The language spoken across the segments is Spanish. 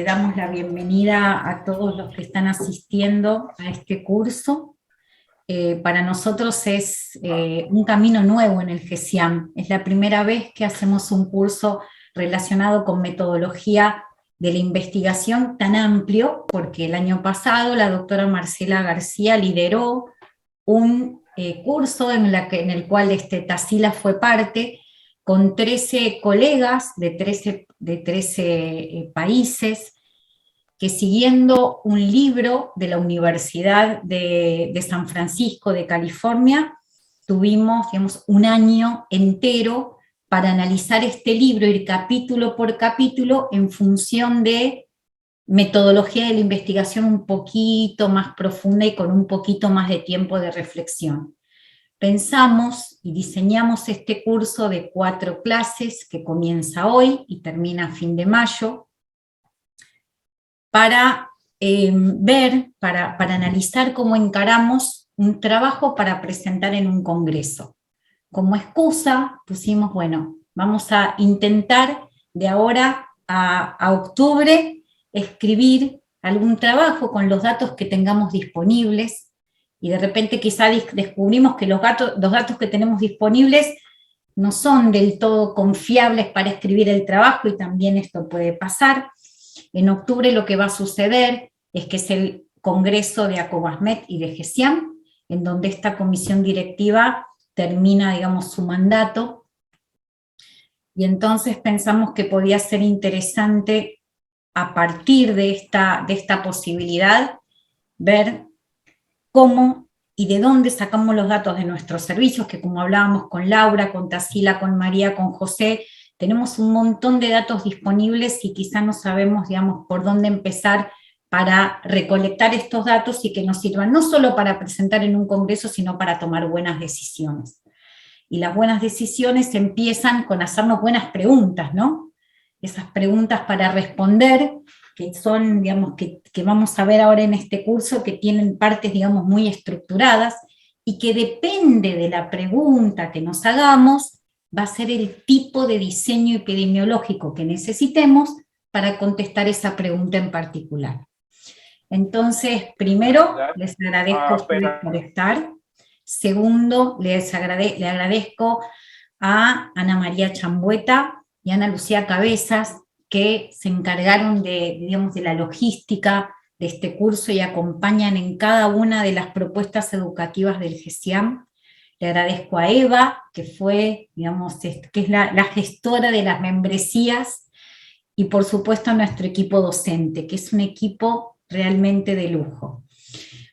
damos la bienvenida a todos los que están asistiendo a este curso. Para nosotros es un camino nuevo en el GESIAM. Es la primera vez que hacemos un curso relacionado con metodología de la investigación tan amplio, porque el año pasado la doctora Marcela García lideró un curso en el cual Tassila fue parte, con 13 colegas de 13 países, que siguiendo un libro de la Universidad de San Francisco de California, tuvimos, digamos, un año entero para analizar este libro, ir capítulo por capítulo en función de metodología de la investigación un poquito más profunda y con un poquito más de tiempo de reflexión. Pensamos y diseñamos este curso de 4 clases que comienza hoy y termina a fin de mayo, para para analizar cómo encaramos un trabajo para presentar en un congreso. Como excusa pusimos, bueno, vamos a intentar de ahora a octubre escribir algún trabajo con los datos que tengamos disponibles, y de repente quizá descubrimos que los datos que tenemos disponibles no son del todo confiables para escribir el trabajo, y también esto puede pasar. En octubre lo que va a suceder es que es el congreso de ACOBASMET y de GESIAM, en donde esta comisión directiva termina, digamos, su mandato, y entonces pensamos que podía ser interesante, a partir de esta posibilidad, ver cómo y de dónde sacamos los datos de nuestros servicios, que como hablábamos con Laura, con Tassila, con María, con José, tenemos un montón de datos disponibles y quizá no sabemos, digamos, por dónde empezar para recolectar estos datos y que nos sirvan no solo para presentar en un congreso, sino para tomar buenas decisiones. Y las buenas decisiones empiezan con hacernos buenas preguntas, ¿no? Esas preguntas para responder, que son, digamos, que vamos a ver ahora en este curso, que tienen partes, digamos, muy estructuradas, y que depende de la pregunta que nos hagamos, va a ser el tipo de diseño epidemiológico que necesitemos para contestar esa pregunta en particular. Entonces, primero, les agradezco a ustedes por estar. Segundo, le agradezco a Ana María Chambueta y a Ana Lucía Cabezas, que se encargaron digamos, de la logística de este curso y acompañan en cada una de las propuestas educativas del GESIAM. Le agradezco a Eva, que fue, digamos, que es la gestora de las membresías, y por supuesto a nuestro equipo docente, que es un equipo realmente de lujo.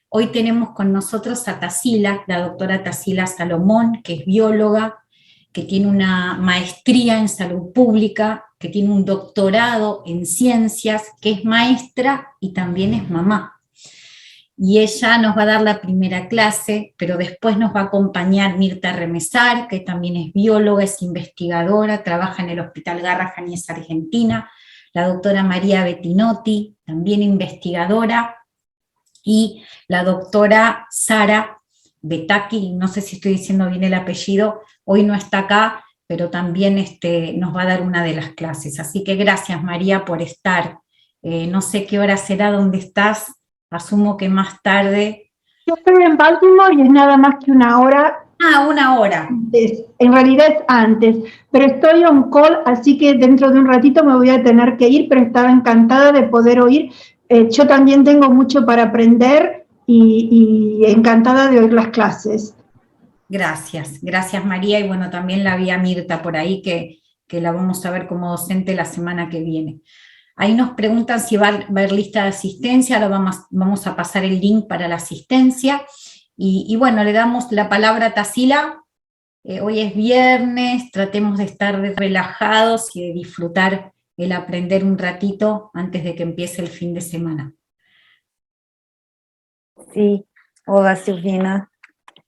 Hoy tenemos con nosotros a Tassila, la doctora Tassila Salomón, que es bióloga, que tiene una maestría en salud pública, que tiene un doctorado en ciencias, que es maestra y también es mamá. Y ella nos va a dar la primera clase, pero después nos va a acompañar Mirta Remesar, que también es bióloga, es investigadora, trabaja en el Hospital Garrahan y es argentina, la doctora María Bettinotti, también investigadora, y la doctora Sara Betaki, no sé si estoy diciendo bien el apellido, hoy no está acá, pero también nos va a dar una de las clases. Así que gracias, María, por estar. No sé qué hora será, dónde estás, asumo que más tarde. Yo estoy en Baltimore y es nada más que una hora. Ah, una hora. En realidad es antes, pero estoy on call, así que dentro de un ratito me voy a tener que ir, pero estaba encantada de poder oír. Yo también tengo mucho para aprender y encantada de oír las clases. Gracias, gracias María, y bueno, también la vi a Mirta por ahí, que la vamos a ver como docente la semana que viene. Ahí nos preguntan si va a haber lista de asistencia, ahora vamos a pasar el link para la asistencia, y bueno, le damos la palabra a Tassila. Hoy es viernes, tratemos de estar relajados y de disfrutar el aprender un ratito antes de que empiece el fin de semana. Sí, hola Silvina.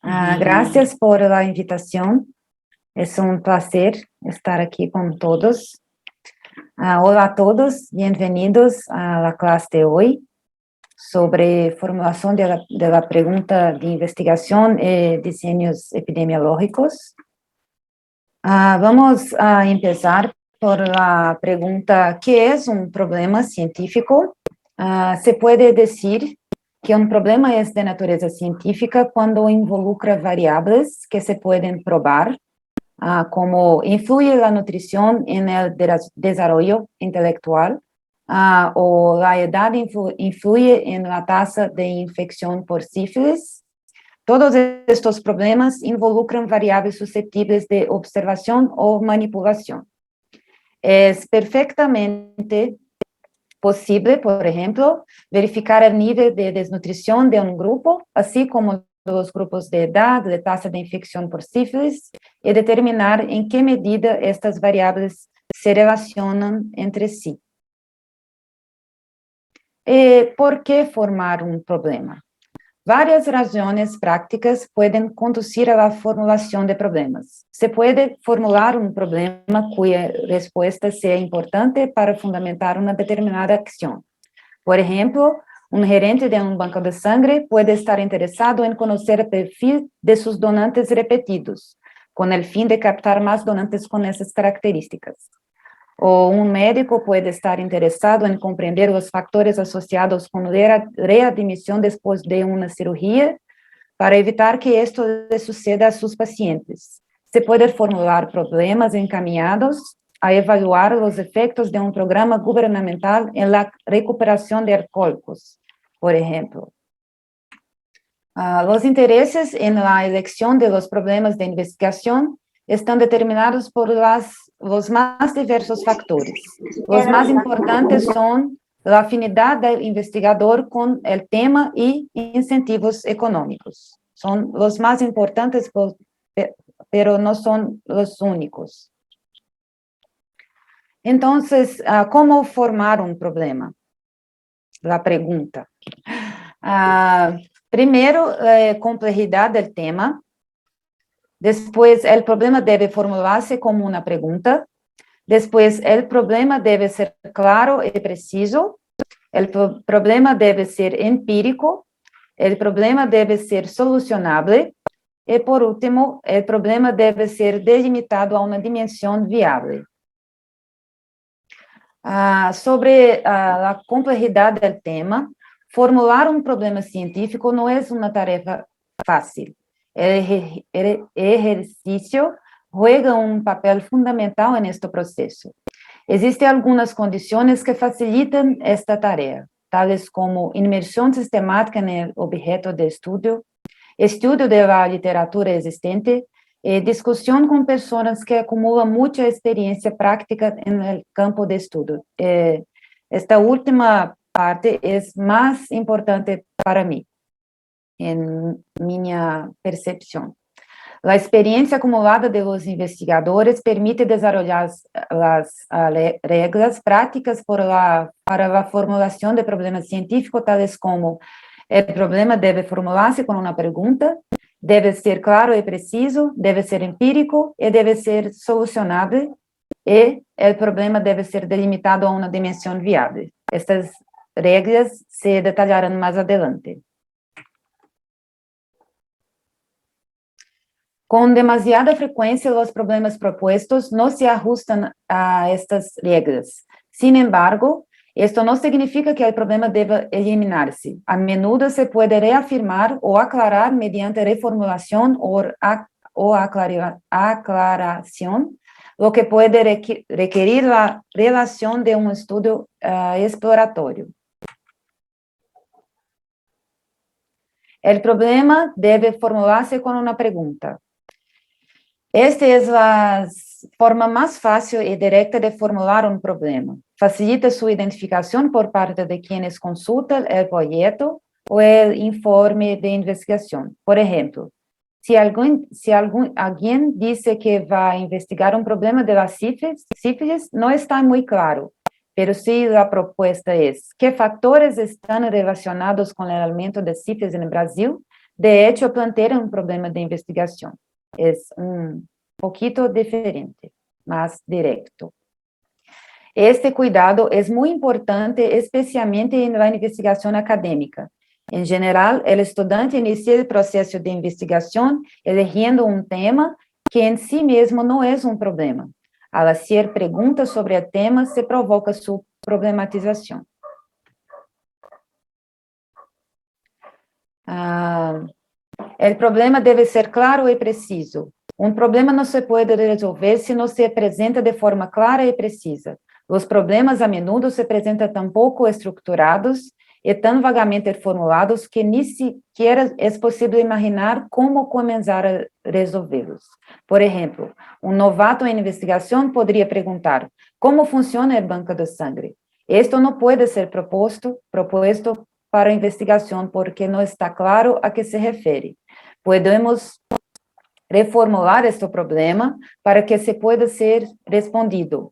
Gracias por la invitación. Es un placer estar aquí con todos. Hola a todos, bienvenidos a la clase de hoy sobre formulación de la pregunta de investigación y diseños epidemiológicos. Vamos a empezar por la pregunta, ¿qué es un problema científico? Se puede decir que un problema es de naturaleza científica cuando involucra variables que se pueden probar, como influye la nutrición en el desarrollo intelectual, o la edad influye en la tasa de infección por sífilis. Todos estos problemas involucran variables susceptibles de observación o manipulación. Es perfectamente posible, por ejemplo, verificar el nivel de desnutrición de un grupo, así como los grupos de edad, de tasa de infección por sífilis, y determinar en qué medida estas variables se relacionan entre sí. ¿Por qué formar un problema? Varias razones prácticas pueden conducir a la formulación de problemas. Se puede formular un problema cuya respuesta sea importante para fundamentar una determinada acción. Por ejemplo, un gerente de un banco de sangre puede estar interesado en conocer el perfil de sus donantes repetidos, con el fin de captar más donantes con esas características. O un médico puede estar interesado en comprender los factores asociados con la readmisión después de una cirugía para evitar que esto le suceda a sus pacientes. Se pueden formular problemas encaminados a evaluar los efectos de un programa gubernamental en la recuperación de alcohólicos, por ejemplo. Los intereses en la elección de los problemas de investigación están determinados por los más diversos factores. Los más importantes son la afinidad del investigador con el tema y incentivos económicos. Son los más importantes, pero no son los únicos. Entonces, ¿cómo formar un problema? La pregunta. Primero, complejidad del tema. Después, el problema debe formularse como una pregunta. Después, el problema debe ser claro y preciso. El problema debe ser empírico. El problema debe ser solucionable. Y por último, el problema debe ser delimitado a una dimensión viable. Sobre la complejidad del tema, formular un problema científico no es una tarea fácil. El ejercicio juega un papel fundamental en este proceso. Existen algunas condiciones que facilitan esta tarea, tales como inmersión sistemática en el objeto de estudio de la literatura existente, discusión con personas que acumulan mucha experiencia práctica en el campo de estudio. Esta última parte es más importante para mí, en mi percepción. La experiencia acumulada de los investigadores permite desarrollar las reglas prácticas para la formulación de problemas científicos, tales como el problema debe formularse con una pregunta, debe ser claro y preciso, debe ser empírico y debe ser solucionable, y el problema debe ser delimitado a una dimensión viable. Estas reglas se detallarán más adelante. Con demasiada frecuencia, los problemas propuestos no se ajustan a estas reglas. Sin embargo, esto no significa que el problema deba eliminarse. A menudo se puede reafirmar o aclarar mediante reformulación o aclaración, lo que puede requerir la relación de un estudio exploratorio. El problema debe formularse con una pregunta. Esta es la forma más fácil y directa de formular un problema. Facilita su identificación por parte de quienes consultan el folleto o el informe de investigación. Por ejemplo, si alguien dice que va a investigar un problema de la sífilis, no está muy claro. Pero si la propuesta es, ¿qué factores están relacionados con el aumento de sífilis en Brasil? De hecho, plantea un problema de investigación. Es un poquito diferente, más directo. Este cuidado es muy importante, especialmente en la investigación académica. En general, el estudiante inicia el proceso de investigación eligiendo un tema que en sí mismo no es un problema. Al hacer preguntas sobre el tema, se provoca su problematización. El problema debe ser claro y preciso. Un problema no se puede resolver si no se presenta de forma clara y precisa. Los problemas a menudo se presentan tan poco estructurados y tan vagamente formulados que ni siquiera es posible imaginar cómo comenzar a resolverlos. Por ejemplo, un novato en investigación podría preguntar, ¿cómo funciona el banco de sangre? Esto no puede ser propuesto para investigación porque no está claro a qué se refiere. Podemos reformular este problema para que se pueda ser respondido,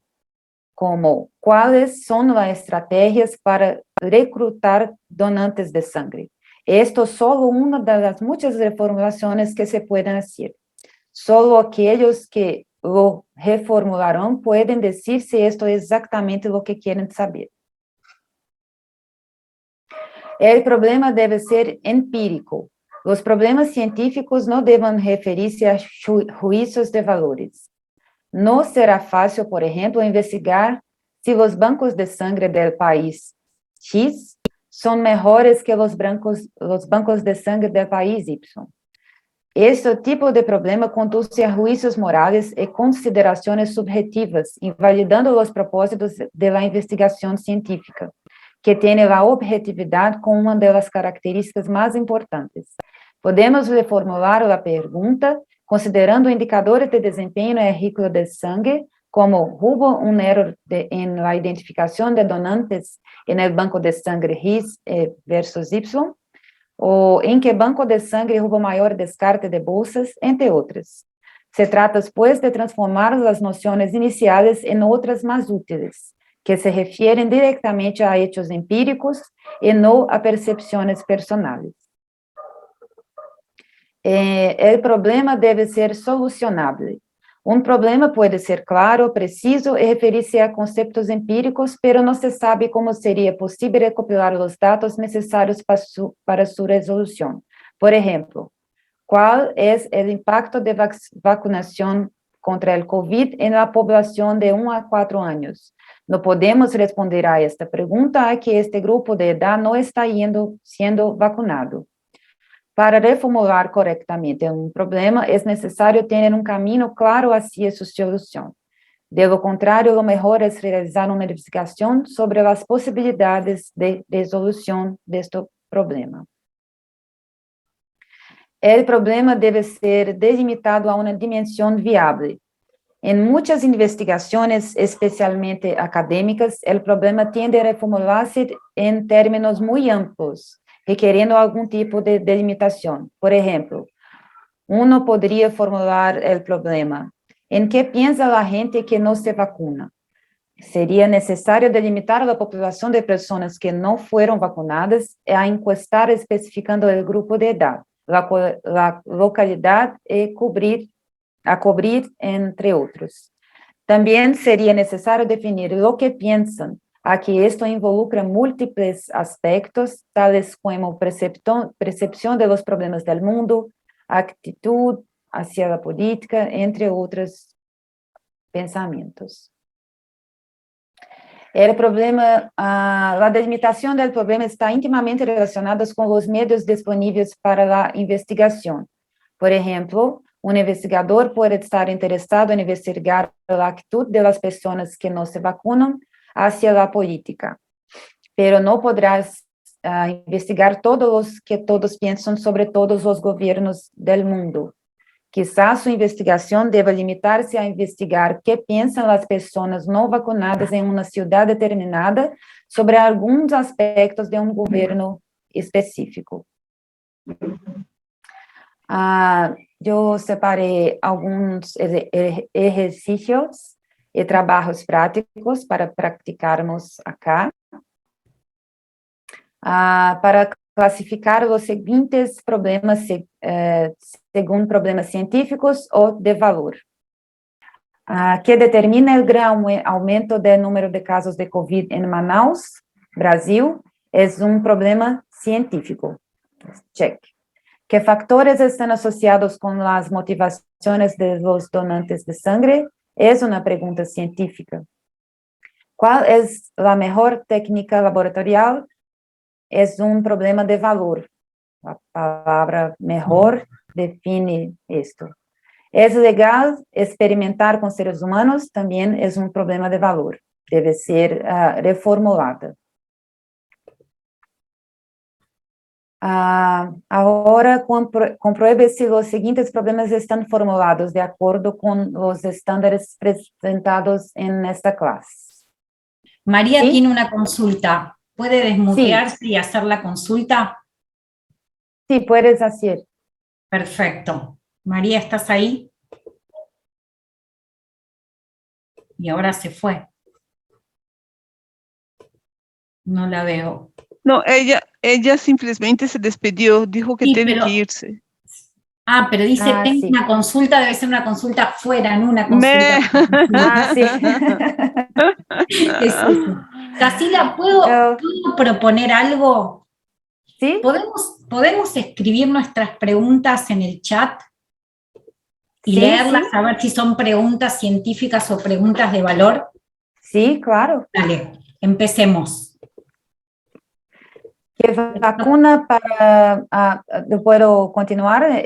como cuáles son las estrategias para reclutar donantes de sangre. Esto es solo una de las muchas reformulaciones que se pueden hacer. Solo aquellos que lo reformularán pueden decir si esto es exactamente lo que quieren saber. El problema debe ser empírico. Los problemas científicos no deben referirse a juicios de valores. No será fácil, por ejemplo, investigar si los bancos de sangre del país X son mejores que los bancos de sangre del país Y. Este tipo de problema conduce a juicios morales y consideraciones subjetivas, invalidando los propósitos de la investigación científica, que tiene la objetividad como una de las características más importantes. Podemos reformular la pregunta considerando indicadores de desempeño en el ciclo de sangre, como hubo un error en la identificación de donantes en el banco de sangre X versus Y, o en qué banco de sangre hubo mayor descarte de bolsas, entre otras. Se trata, pues, de transformar las nociones iniciales en otras más útiles, que se refieren directamente a hechos empíricos y no a percepciones personales. El problema debe ser solucionable. Un problema puede ser claro, preciso y referirse a conceptos empíricos, pero no se sabe cómo sería posible recopilar los datos necesarios para su resolución. Por ejemplo, ¿cuál es el impacto de vacunación contra el COVID en la población de 1 a 4 años? No podemos responder a esta pregunta a que este grupo de edad no está siendo vacunado. Para reformular correctamente un problema, es necesario tener un camino claro hacia su solución. De lo contrario, lo mejor es realizar una investigación sobre las posibilidades de resolución de este problema. El problema debe ser delimitado a una dimensión viable. En muchas investigaciones, especialmente académicas, el problema tiende a reformularse en términos muy amplios, requiriendo algún tipo de delimitación. Por ejemplo, uno podría formular el problema: ¿en qué piensa la gente que no se vacuna? Sería necesario delimitar la población de personas que no fueron vacunadas a encuestar especificando el grupo de edad, la localidad y a cubrir, entre otros. También sería necesario definir lo que piensan. Aquí esto involucra múltiples aspectos, tales como percepción de los problemas del mundo, actitud hacia la política, entre otros pensamientos. El problema, la delimitación del problema está íntimamente relacionada con los medios disponibles para la investigación. Por ejemplo, un investigador puede estar interesado en investigar la actitud de las personas que no se vacunan hacia la política, pero no podrás investigar todos piensan sobre todos los gobiernos del mundo. Quizás su investigación deba limitarse a investigar qué piensan las personas no vacunadas en una ciudad determinada sobre algunos aspectos de un gobierno específico. Yo separé algunos ejercicios y trabajos prácticos para practicarmos acá. Para clasificar los siguientes problemas según problemas científicos o de valor, que determina el gran aumento del número de casos de COVID en Manaus, Brasil, es un problema científico. Check. ¿Qué factores están asociados con las motivaciones de los donantes de sangre? Es una pregunta científica. ¿Cuál es la mejor técnica laboratorial? Es un problema de valor. La palabra mejor define esto. ¿Es legal experimentar con seres humanos? También es un problema de valor. Debe ser reformulada. Ahora compruebe si los siguientes problemas están formulados de acuerdo con los estándares presentados en esta clase. María ¿Sí? tiene una consulta. ¿Puede desmutearse y hacer la consulta? Sí, puedes hacer. Perfecto. María, ¿estás ahí? Y ahora se fue. No la veo. No, ella simplemente se despidió, dijo que Sí, tiene pero- que irse. Ah, pero dice, tengo sí. una consulta, debe ser una consulta fuera, no una Me... consulta. Sí. Es eso. Cacila, ¿puedo proponer algo? ¿Sí? ¿Podemos escribir nuestras preguntas en el chat y Sí, leerlas sí. a ver si son preguntas científicas o preguntas de valor? Sí, claro. Dale, empecemos. ¿Qué vacuna para... ¿puedo continuar?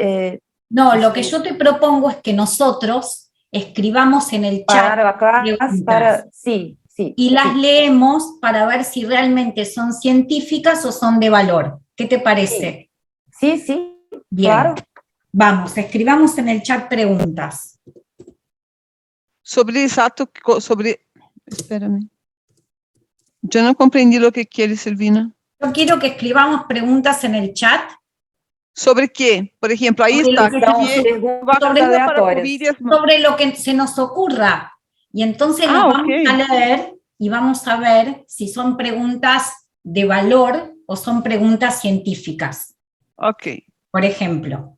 No, lo que yo te propongo es que nosotros escribamos en el chat Para la clase, preguntas sí, sí. y las sí. leemos para ver si realmente son científicas o son de valor. ¿Qué te parece? Sí, sí, Bien. claro. Vamos, escribamos en el chat preguntas. Sobre exacto, sobre... Espérame. Yo no comprendí lo que quiere, Silvina. Yo quiero que escribamos preguntas en el chat ¿Sobre qué? Por ejemplo, ahí sobre está. lo que se ¿Qué nos- vacuna para aleatorias. COVID es sobre lo que se nos ocurra. Y entonces las ok. vamos a leer y vamos a ver si son preguntas de valor o son preguntas científicas. Ok. Por ejemplo,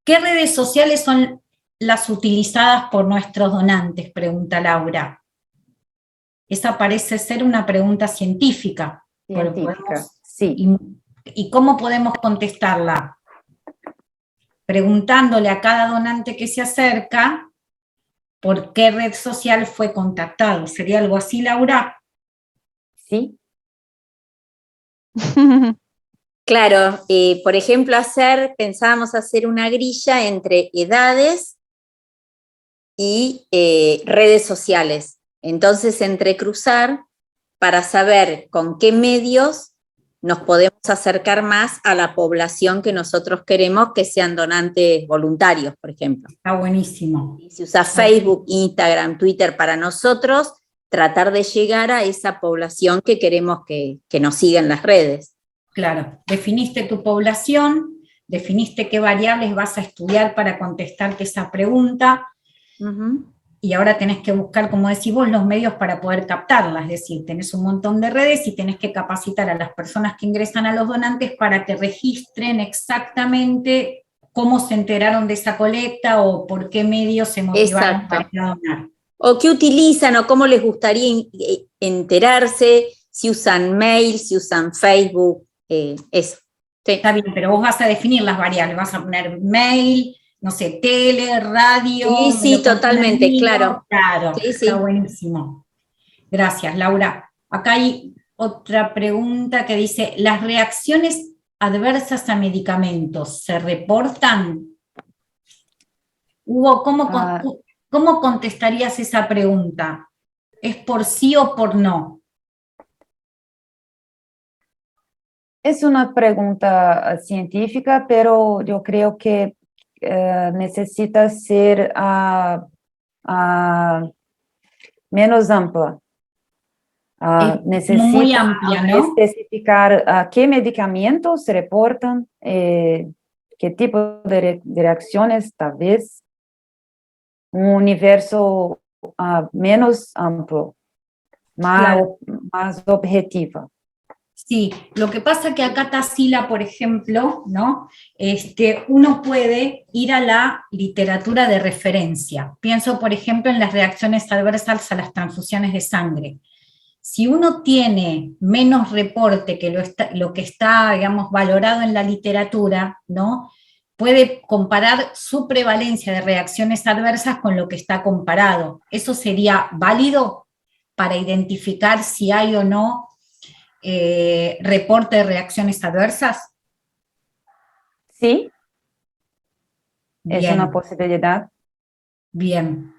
¿qué redes sociales son las utilizadas por nuestros donantes? Pregunta Laura. Esa parece ser una pregunta científica. Pero Científica, sí. ¿Y cómo podemos contestarla? Preguntándole a cada donante que se acerca por qué red social fue contactado. ¿Sería algo así, Laura? Sí. Claro, por ejemplo, pensábamos hacer una grilla entre edades y redes sociales. Entonces, entrecruzar para saber con qué medios nos podemos acercar más a la población que nosotros queremos que sean donantes voluntarios, por ejemplo. Está buenísimo. Si usa Facebook, Instagram, Twitter para nosotros, tratar de llegar a esa población que queremos que nos siga en las redes. Claro, definiste tu población, definiste qué variables vas a estudiar para contestarte esa pregunta, y ahora tenés que buscar, como decís vos, los medios para poder captarla, es decir, tenés un montón de redes y tenés que capacitar a las personas que ingresan a los donantes para que registren exactamente cómo se enteraron de esa colecta o por qué medios se motivaron para ir a donar. O qué utilizan o cómo les gustaría enterarse, si usan mail, si usan Facebook, eso. Sí. Está bien, pero vos vas a definir las variables, vas a poner mail, no sé, tele, radio. Sí, totalmente, claro. Claro, sí, está buenísimo. Gracias, Laura. Acá hay otra pregunta que dice, ¿las reacciones adversas a medicamentos se reportan? Hugo, ¿cómo contestarías esa pregunta? ¿Es por sí o por no? Es una pregunta científica, pero yo creo que necesita ser menos ampla. Necesita muy amplia, ¿no? especificar qué medicamentos se reportan, qué tipo de reacciones, tal vez. Un universo menos amplio, más objetivo. Sí, lo que pasa que acá Tassila, por ejemplo, ¿no? Uno puede ir a la literatura de referencia. Pienso, por ejemplo, en las reacciones adversas a las transfusiones de sangre. Si uno tiene menos reporte que lo que está, digamos, valorado en la literatura, ¿no? puede comparar su prevalencia de reacciones adversas con lo que está comparado. ¿Eso sería válido para identificar si hay o no reporte de reacciones adversas? Sí, es una Bien, posibilidad. bien.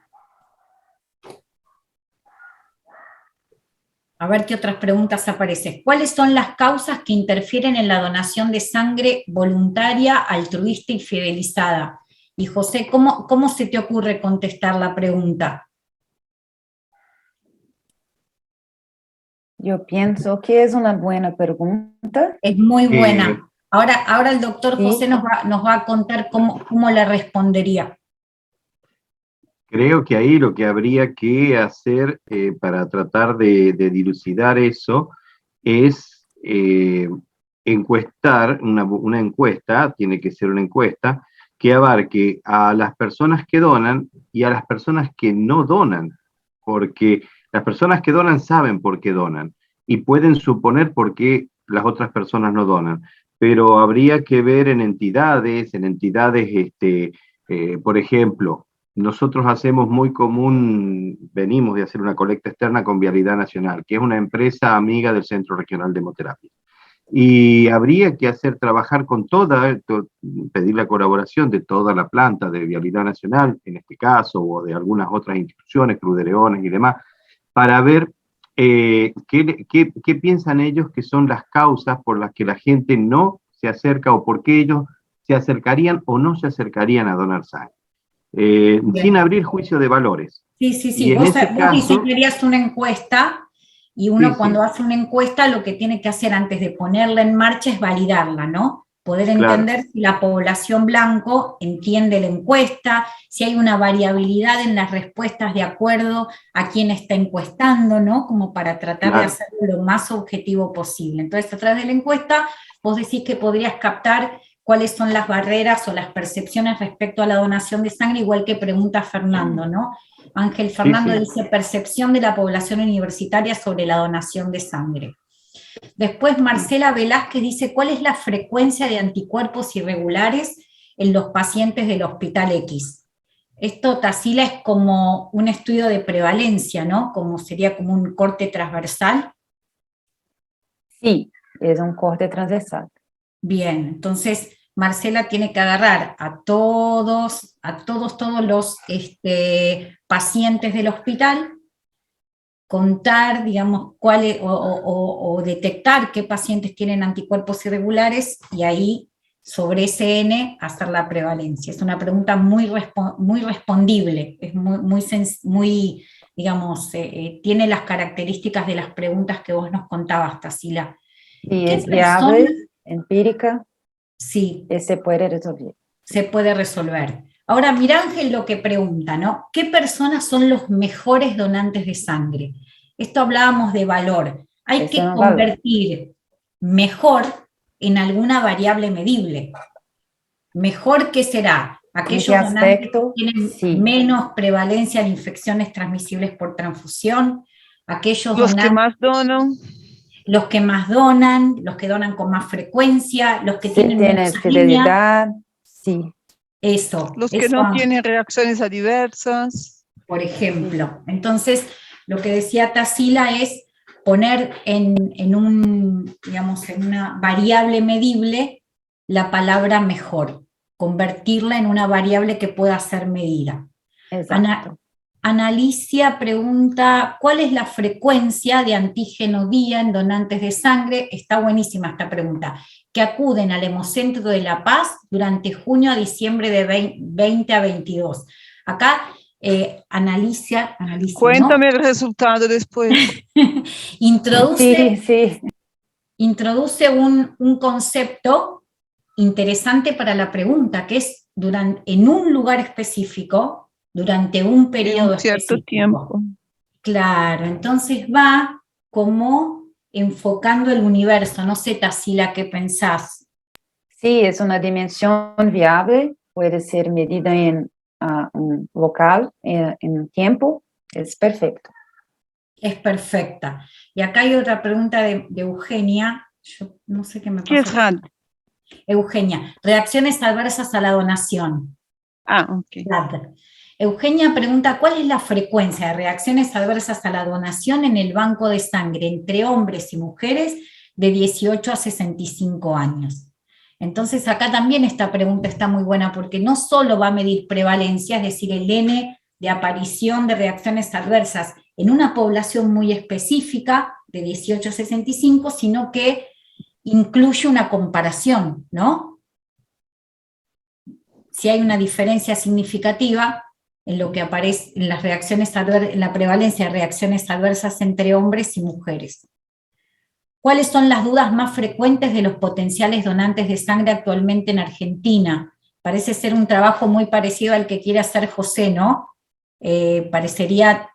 A ver qué otras preguntas aparecen. ¿Cuáles son las causas que interfieren en la donación de sangre voluntaria, altruista y fidelizada? Y José, ¿cómo se te ocurre contestar la pregunta? Yo pienso que es una buena pregunta. Es muy Eh, buena. Ahora el doctor Sí. José nos va a contar cómo le respondería. Creo que ahí lo que habría que hacer para tratar de dilucidar eso es encuestar, una encuesta, tiene que ser una encuesta, que abarque a las personas que donan y a las personas que no donan, porque las personas que donan saben por qué donan y pueden suponer por qué las otras personas no donan, pero habría que ver en entidades, por ejemplo, nosotros hacemos muy común, venimos de hacer una colecta externa con Vialidad Nacional, que es una empresa amiga del Centro Regional de Hemoterapia. Y habría que trabajar con pedir la colaboración de toda la planta de Vialidad Nacional, en este caso, o de algunas otras instituciones, Cruz de Leones y demás, para ver qué piensan ellos que son las causas por las que la gente no se acerca o por qué ellos se acercarían o no se acercarían a donar sangre. Sin abrir juicio de valores. Sí. Y en Vos ese caso, diseñarías una encuesta y uno sí, cuando sí, hace una encuesta lo que tiene que hacer antes de ponerla en marcha es validarla, ¿no? Poder claro, entender si la población blanco entiende la encuesta, si hay una variabilidad en las respuestas de acuerdo a quién está encuestando, ¿no? Como para tratar de claro. hacerlo lo más objetivo posible. Entonces, a través de la encuesta, vos decís que podrías captar cuáles son las barreras o las percepciones respecto a la donación de sangre, igual que pregunta Fernando, ¿no? Ángel Sí, Fernando sí. dice percepción de la población universitaria sobre la donación de sangre. Después Marcela Velázquez dice, ¿cuál es la frecuencia de anticuerpos irregulares en los pacientes del Hospital X? Esto, Tassila, es como un estudio de prevalencia, ¿no? Sería como un corte transversal. Sí, es un corte transversal. Bien, entonces Marcela tiene que agarrar a todos los pacientes del hospital, contar, digamos, cuáles, o detectar qué pacientes tienen anticuerpos irregulares y ahí, sobre ese N, hacer la prevalencia. Es una pregunta muy respondible, es muy digamos, tiene las características de las preguntas que vos nos contabas, Tassila. Sí, ¿Qué es persona? viable, empírica, Sí, y se puede resolver. se puede resolver. Ahora, mira Ángel lo que pregunta, ¿no? ¿Qué personas son los mejores donantes de sangre? Esto hablábamos de valor. Hay Eso que no vale. convertir mejor en alguna variable medible. ¿Mejor qué será? ¿En Aquellos qué donantes que aspecto? tienen Sí, menos prevalencia de infecciones transmisibles por transfusión, aquellos Los que donantes, más donan, los que más donan, los que donan con más frecuencia, los que sí tienen tiene menos anemia. fidelidad, sí, Eso, los que no tienen reacciones adversas. por ejemplo. Entonces, lo que decía Tassila es poner en una variable medible la palabra mejor, convertirla en una variable que pueda ser medida. exacto. Analicia pregunta, ¿cuál es la frecuencia de antígeno día en donantes de sangre? Está buenísima esta pregunta. Que acuden al Hemocentro de La Paz durante junio a diciembre de 20 a 22. Acá Analicia, ¿no? Cuéntame el resultado después. Introduce, Sí, introduce un concepto interesante para la pregunta, que es en un lugar específico, durante un En periodo un cierto específico. tiempo. Claro, entonces va como enfocando el universo. No sé, Tassila, ¿qué pensás? sí, es una dimensión viable, puede ser medida en un local, en un tiempo, es perfecto. Es perfecta. Y acá hay otra pregunta de Eugenia. Yo no sé qué me ¿Qué es pasó. RAD? Eugenia, reacciones adversas a la donación. Ok. Eugenia pregunta, ¿cuál es la frecuencia de reacciones adversas a la donación en el banco de sangre entre hombres y mujeres de 18 a 65 años? Entonces acá también esta pregunta está muy buena porque no solo va a medir prevalencia, es decir, el N de aparición de reacciones adversas en una población muy específica de 18 a 65, sino que incluye una comparación, ¿no? Si hay una diferencia significativa en lo que aparece en las reacciones adversas, en la prevalencia de reacciones adversas entre hombres y mujeres. ¿Cuáles son las dudas más frecuentes de los potenciales donantes de sangre actualmente en Argentina? Parece ser un trabajo muy parecido al que quiere hacer José, ¿no? Parecería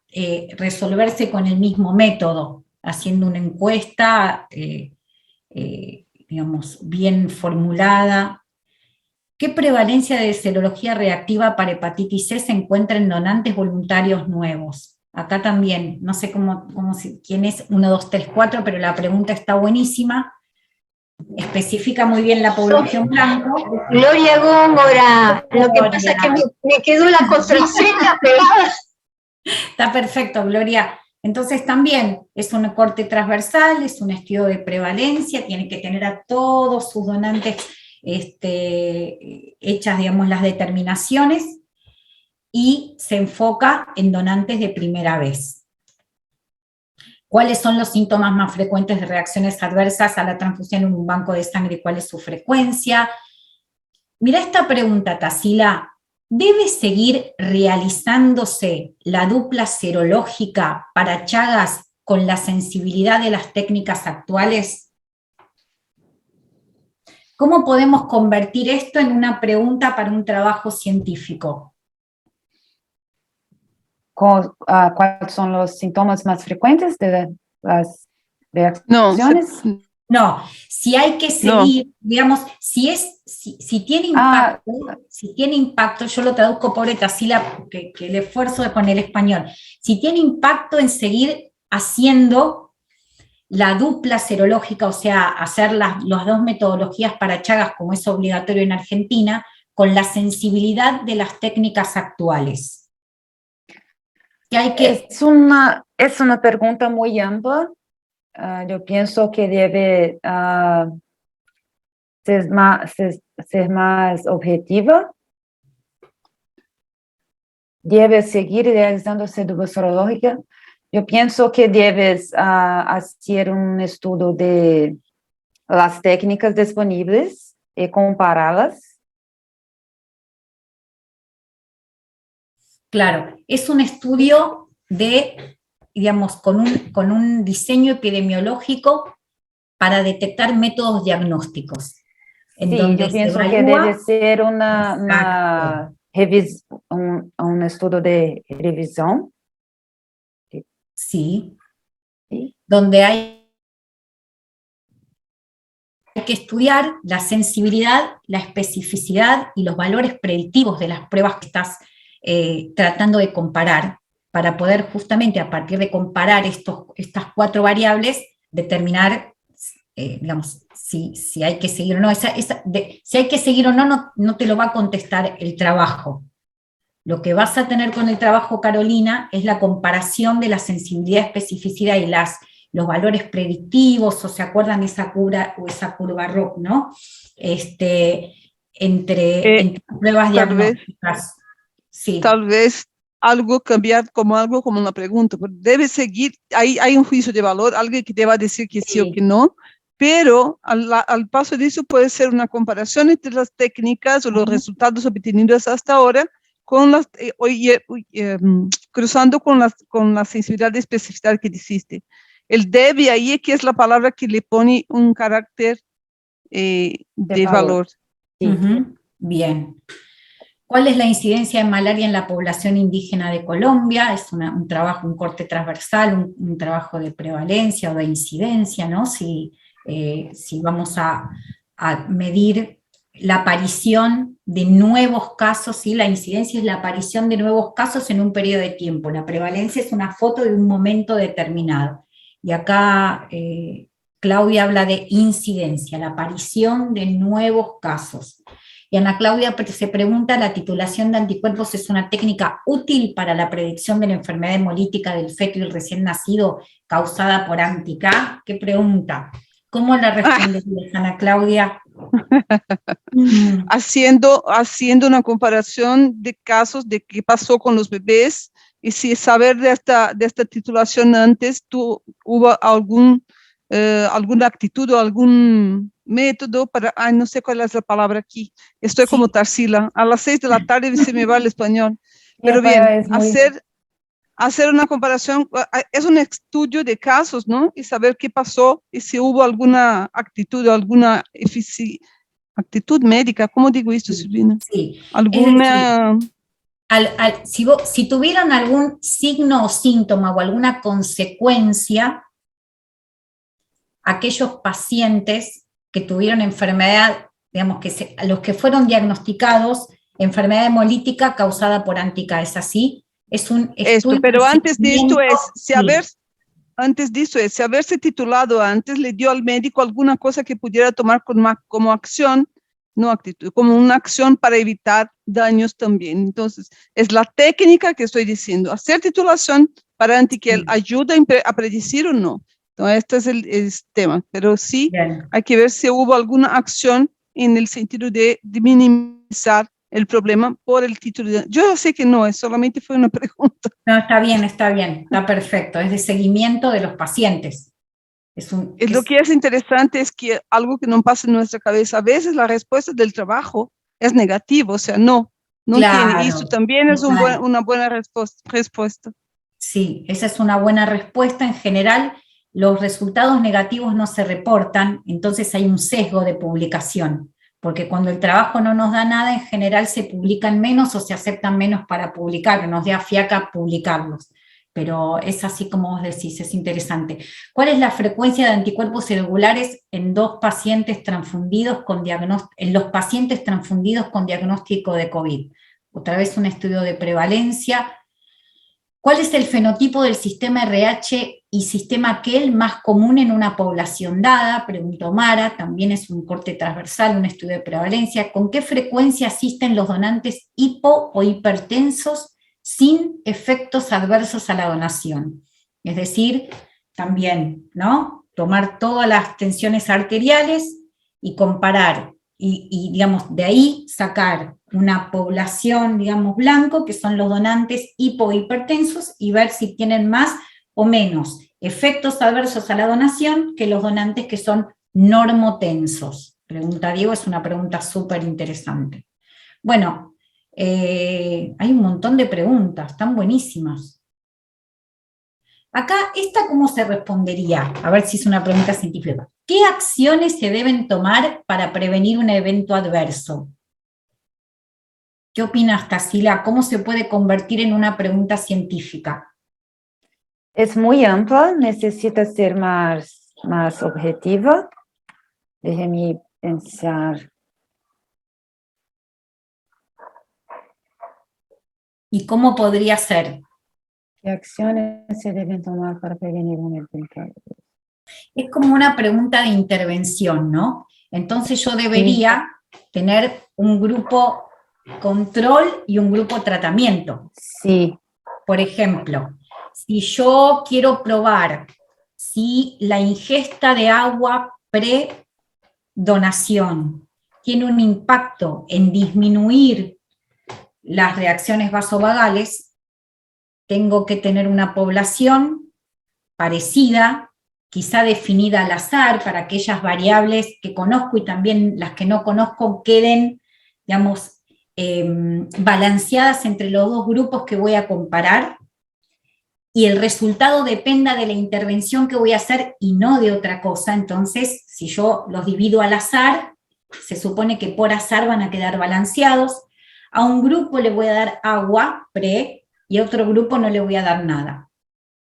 resolverse con el mismo método, haciendo una encuesta, digamos, bien formulada. ¿Qué prevalencia de serología reactiva para hepatitis C se encuentra en donantes voluntarios nuevos? Acá también, no sé quién es 1, 2, 3, 4, pero la pregunta está buenísima. Especifica muy bien la población blanco. Gloria Góngora, lo que pasa es que me quedó la contraseña pegada. Está perfecto, Gloria. Entonces también es un corte transversal, es un estudio de prevalencia, tiene que tener a todos sus donantes hechas, digamos, las determinaciones, y se enfoca en donantes de primera vez. ¿Cuáles son los síntomas más frecuentes de reacciones adversas a la transfusión en un banco de sangre y cuál es su frecuencia? Mira esta pregunta, Tassila. ¿Debe seguir realizándose la dupla serológica para Chagas con la sensibilidad de las técnicas actuales? ¿Cómo podemos convertir esto en una pregunta para un trabajo científico? ¿Cuáles son los síntomas más frecuentes de las reacciones? No, si hay que seguir, digamos, si tiene impacto, yo lo traduzco, pobre Tassila, que el esfuerzo de poner español, si tiene impacto en seguir haciendo la dupla serológica, o sea, hacer las dos metodologías para Chagas, como es obligatorio en Argentina, con la sensibilidad de las técnicas actuales. Es una pregunta muy amplia. Yo pienso que debe ser más objetiva. Debe seguir realizándose dupla serológica. Yo pienso que debes hacer un estudio de las técnicas disponibles y compararlas. Claro, es un estudio digamos, con un diseño epidemiológico para detectar métodos diagnósticos. Sí, yo pienso que debe ser un estudio de revisión. Sí, donde hay que estudiar la sensibilidad, la especificidad y los valores predictivos de las pruebas que estás tratando de comparar, para poder justamente a partir de comparar estas 4 variables, determinar, digamos, si hay que seguir o no. Si hay que seguir o no, no te lo va a contestar el trabajo. Lo que vas a tener con el trabajo, Carolina, es la comparación de la sensibilidad, especificidad y los valores predictivos, o se acuerdan de esa curva ROC, ¿no? Entre pruebas diagnósticas. Sí. Tal vez cambiar como algo como una pregunta, debe seguir, hay un juicio de valor, alguien que te va a decir que sí o que no, pero al paso de eso puede ser una comparación entre las técnicas o los resultados obtenidos hasta ahora, cruzando con la sensibilidad de especificidad que dijiste. El debe ahí, que es la palabra que le pone un carácter de valor. Sí. Bien. ¿Cuál es la incidencia de malaria en la población indígena de Colombia? Es un trabajo, un corte transversal, un trabajo de prevalencia o de incidencia, ¿no? Si vamos a medir la aparición de nuevos casos, ¿sí? La incidencia es la aparición de nuevos casos en un periodo de tiempo. La prevalencia es una foto de un momento determinado. Y acá Claudia habla de incidencia, la aparición de nuevos casos. Y Ana Claudia se pregunta, ¿la titulación de anticuerpos es una técnica útil para la predicción de la enfermedad hemolítica del feto y el recién nacido causada por anti-K? ¿Qué pregunta? ¿Cómo la responderías, Ana Claudia? Haciendo una comparación de casos de qué pasó con los bebés, y si saber de esta titulación antes, hubo alguna actitud o algún método para, no sé cuál es la palabra aquí, estoy como Tarsila, a las 6 de la tarde se me va el español, pero bien, hacer una comparación, es un estudio de casos, ¿no? Y saber qué pasó y si hubo alguna actitud o alguna actitud médica, ¿cómo digo esto, Silvina? Sí. Alguna... Si tuvieron algún signo o síntoma o alguna consecuencia, aquellos pacientes que tuvieron enfermedad, digamos, los que fueron diagnosticados enfermedad hemolítica causada por anti-K, ¿es así? Es un estudio. Pero antes de esto si haberse titulado antes le dio al médico alguna cosa que pudiera tomar como acción, no actitud, como una acción para evitar daños también. Entonces, es la técnica que estoy diciendo, hacer titulación para anti-K ayuda a predecir o no. Entonces, este es el tema, pero sí hay que ver si hubo alguna acción en el sentido de minimizar el problema por el título. Yo sé que no, solamente fue una pregunta. No, está bien, está perfecto, es de seguimiento de los pacientes. Lo que es interesante es que algo que no pasa en nuestra cabeza, a veces la respuesta del trabajo es negativa, o sea, no claro, tiene, y eso también es una buena respuesta. Sí, esa es una buena respuesta. En general, los resultados negativos no se reportan, entonces hay un sesgo de publicación, porque cuando el trabajo no nos da nada, en general se publican menos o se aceptan menos para publicar, nos da fiaca publicarlos. Pero es así como vos decís, es interesante. ¿Cuál es la frecuencia de anticuerpos celulares en los pacientes transfundidos con diagnóstico de COVID? Otra vez un estudio de prevalencia. ¿Cuál es el fenotipo del sistema RH y sistema KEL más común en una población dada? Preguntó Mara, también es un corte transversal, un estudio de prevalencia. ¿Con qué frecuencia asisten los donantes hipo o hipertensos sin efectos adversos a la donación? Es decir, también, ¿no? Tomar todas las tensiones arteriales y comparar, y digamos, de ahí sacar una población, digamos, blanco, que son los donantes hipo e hipertensos, y ver si tienen más o menos efectos adversos a la donación que los donantes que son normotensos. Pregunta Diego, es una pregunta súper interesante. Bueno, hay un montón de preguntas, están buenísimas. Acá, ¿esta cómo se respondería? A ver si es una pregunta científica. ¿Qué acciones se deben tomar para prevenir un evento adverso? ¿Qué opinas, Tarsila? ¿Cómo se puede convertir en una pregunta científica? Es muy amplia, necesita ser más objetiva. Déjeme pensar. ¿Y cómo podría ser? ¿Qué acciones se deben tomar para prevenir un evento? Es como una pregunta de intervención, ¿no? Entonces yo debería tener un grupo control y un grupo tratamiento. Sí. Por ejemplo, si yo quiero probar si la ingesta de agua pre-donación tiene un impacto en disminuir las reacciones vasovagales, tengo que tener una población parecida, quizá definida al azar, para aquellas variables que conozco y también las que no conozco queden, digamos, balanceadas entre los dos grupos que voy a comparar, y el resultado dependa de la intervención que voy a hacer y no de otra cosa. Entonces, si yo los divido al azar, se supone que por azar van a quedar balanceados. A un grupo le voy a dar agua pre y a otro grupo no le voy a dar nada.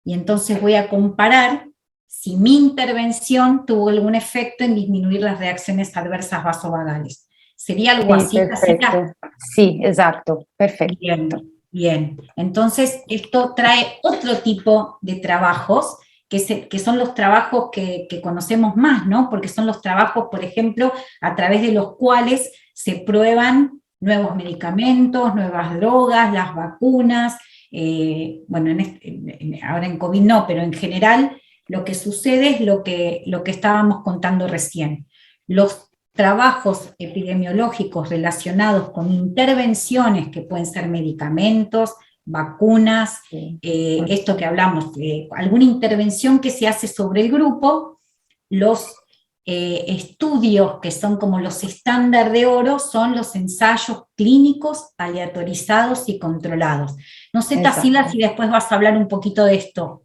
Y entonces voy a comparar si mi intervención tuvo algún efecto en disminuir las reacciones adversas vasovagales. ¿Sería algo así? Perfecto. Sí, exacto, perfecto. Bien. Entonces esto trae otro tipo de trabajos que son los trabajos que conocemos más, ¿no? Porque son los trabajos, por ejemplo, a través de los cuales se prueban nuevos medicamentos, nuevas drogas, las vacunas, bueno, ahora en COVID no, pero en general lo que sucede es lo que estábamos contando recién. Los trabajos epidemiológicos relacionados con intervenciones que pueden ser medicamentos, vacunas, esto que hablamos, alguna intervención que se hace sobre el grupo, los estudios que son como los estándar de oro son los ensayos clínicos aleatorizados y controlados. No sé, Tarsila, si después vas a hablar un poquito de esto.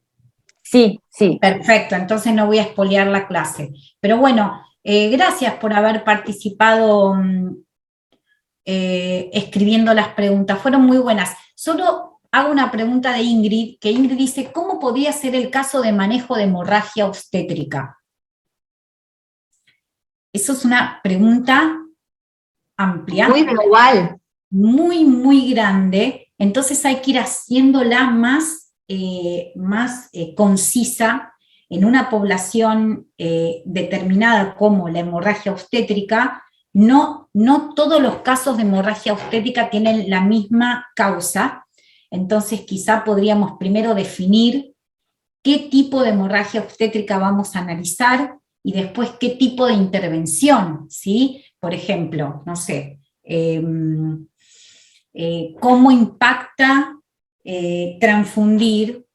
Sí, sí. Perfecto, entonces no voy a espolear la clase. Pero bueno, gracias por haber participado escribiendo las preguntas, fueron muy buenas. Solo hago una pregunta de Ingrid, que Ingrid dice, ¿cómo podría ser el caso de manejo de hemorragia obstétrica? Eso es una pregunta amplia. Muy global. Muy, muy grande, entonces hay que ir haciéndola más concisa en una población determinada como la hemorragia obstétrica. No todos los casos de hemorragia obstétrica tienen la misma causa, entonces quizá podríamos primero definir qué tipo de hemorragia obstétrica vamos a analizar y después qué tipo de intervención, ¿sí? Por ejemplo, no sé, cómo impacta transfundir,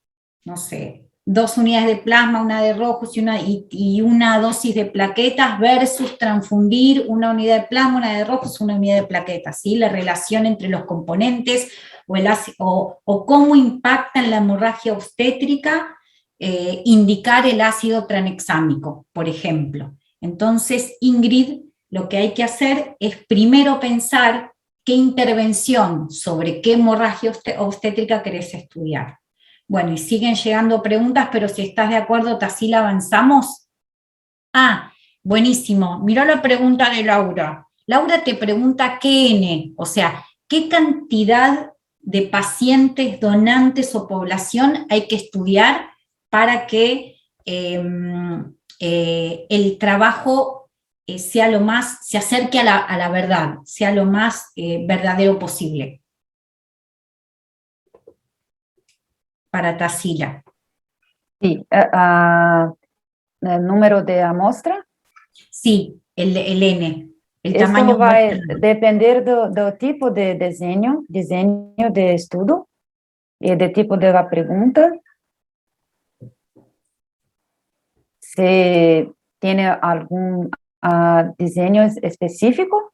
no sé, 2 unidades de plasma, una de rojos y una dosis de plaquetas versus transfundir una unidad de plasma, una de rojos, una unidad de plaquetas, ¿sí? La relación entre los componentes o cómo impacta en la hemorragia obstétrica indicar el ácido tranexámico, por ejemplo. Entonces, Ingrid, lo que hay que hacer es primero pensar qué intervención sobre qué hemorragia obstétrica querés estudiar. Bueno, y siguen llegando preguntas, pero si estás de acuerdo, Tarsila, ¿avanzamos? Ah, buenísimo. Mirá la pregunta de Laura. Laura te pregunta qué N, o sea, qué cantidad de pacientes, donantes o población hay que estudiar para que el trabajo se acerque a la verdad, sea lo más verdadero posible. Para Tarsila. Sí, el número de muestra. Sí, el N, el Eso tamaño. va a depender del tipo de diseño de estudio y del tipo de la pregunta. ¿Se tiene algún diseño específico?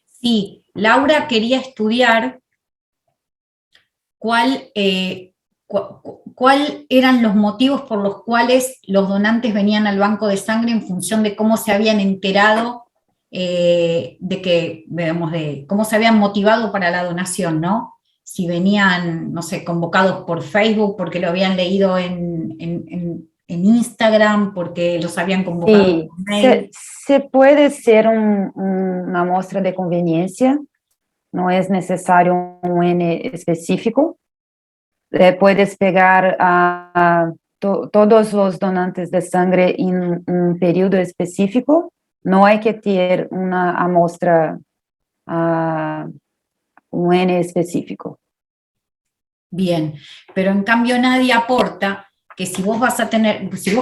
Sí, Laura quería estudiar cuál eran los motivos por los cuales los donantes venían al banco de sangre en función de cómo se habían enterado, de cómo se habían motivado para la donación, ¿no? Si venían, no sé, convocados por Facebook porque lo habían leído en Instagram, porque los habían convocado Sí, por mail. se puede ser una muestra de conveniencia, no es necesario un N específico. Puedes pegar a todos los donantes de sangre en un periodo específico, no hay que tener una muestra, un N específico. Bien, pero en cambio nadie aporta que si vos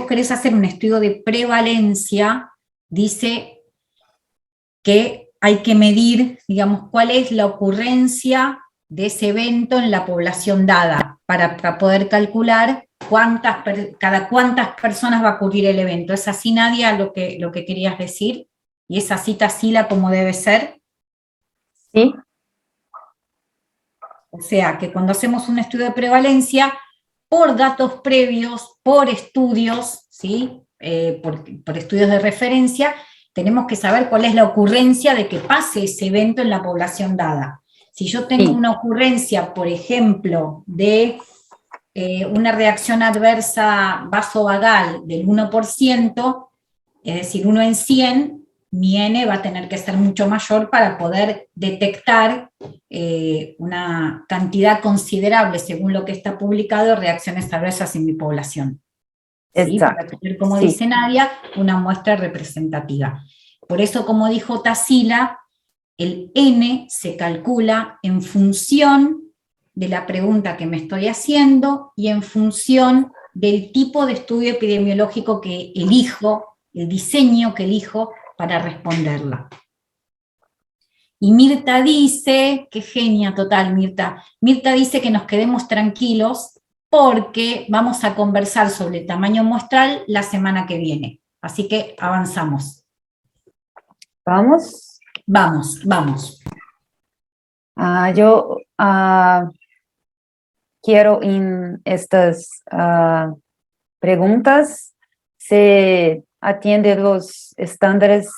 querés hacer un estudio de prevalencia, dice que hay que medir, digamos, cuál es la ocurrencia de ese evento en la población dada, para poder calcular cada cuántas personas va a ocurrir el evento. ¿Es así, Nadia, lo que querías decir? ¿Y es así, Tarsila, como debe ser? Sí. O sea, que cuando hacemos un estudio de prevalencia, por datos previos, por estudios, ¿sí? Por estudios de referencia, tenemos que saber cuál es la ocurrencia de que pase ese evento en la población dada. Si yo tengo una ocurrencia, por ejemplo, de una reacción adversa vasovagal del 1%, es decir, 1 en 100, mi N va a tener que ser mucho mayor para poder detectar una cantidad considerable, según lo que está publicado, de reacciones adversas en mi población. ¿Sí? Para Exacto. tener, como Sí. dice Nadia, una muestra representativa. Por eso, como dijo Tassila, el N se calcula en función de la pregunta que me estoy haciendo y en función del tipo de estudio epidemiológico que elijo, el diseño que elijo para responderla. Y Mirta dice, qué genia total Mirta, Mirta dice que nos quedemos tranquilos porque vamos a conversar sobre el tamaño muestral la semana que viene. Así que avanzamos. ¿Vamos? Vamos. Yo quiero en estas preguntas se atienden los estándares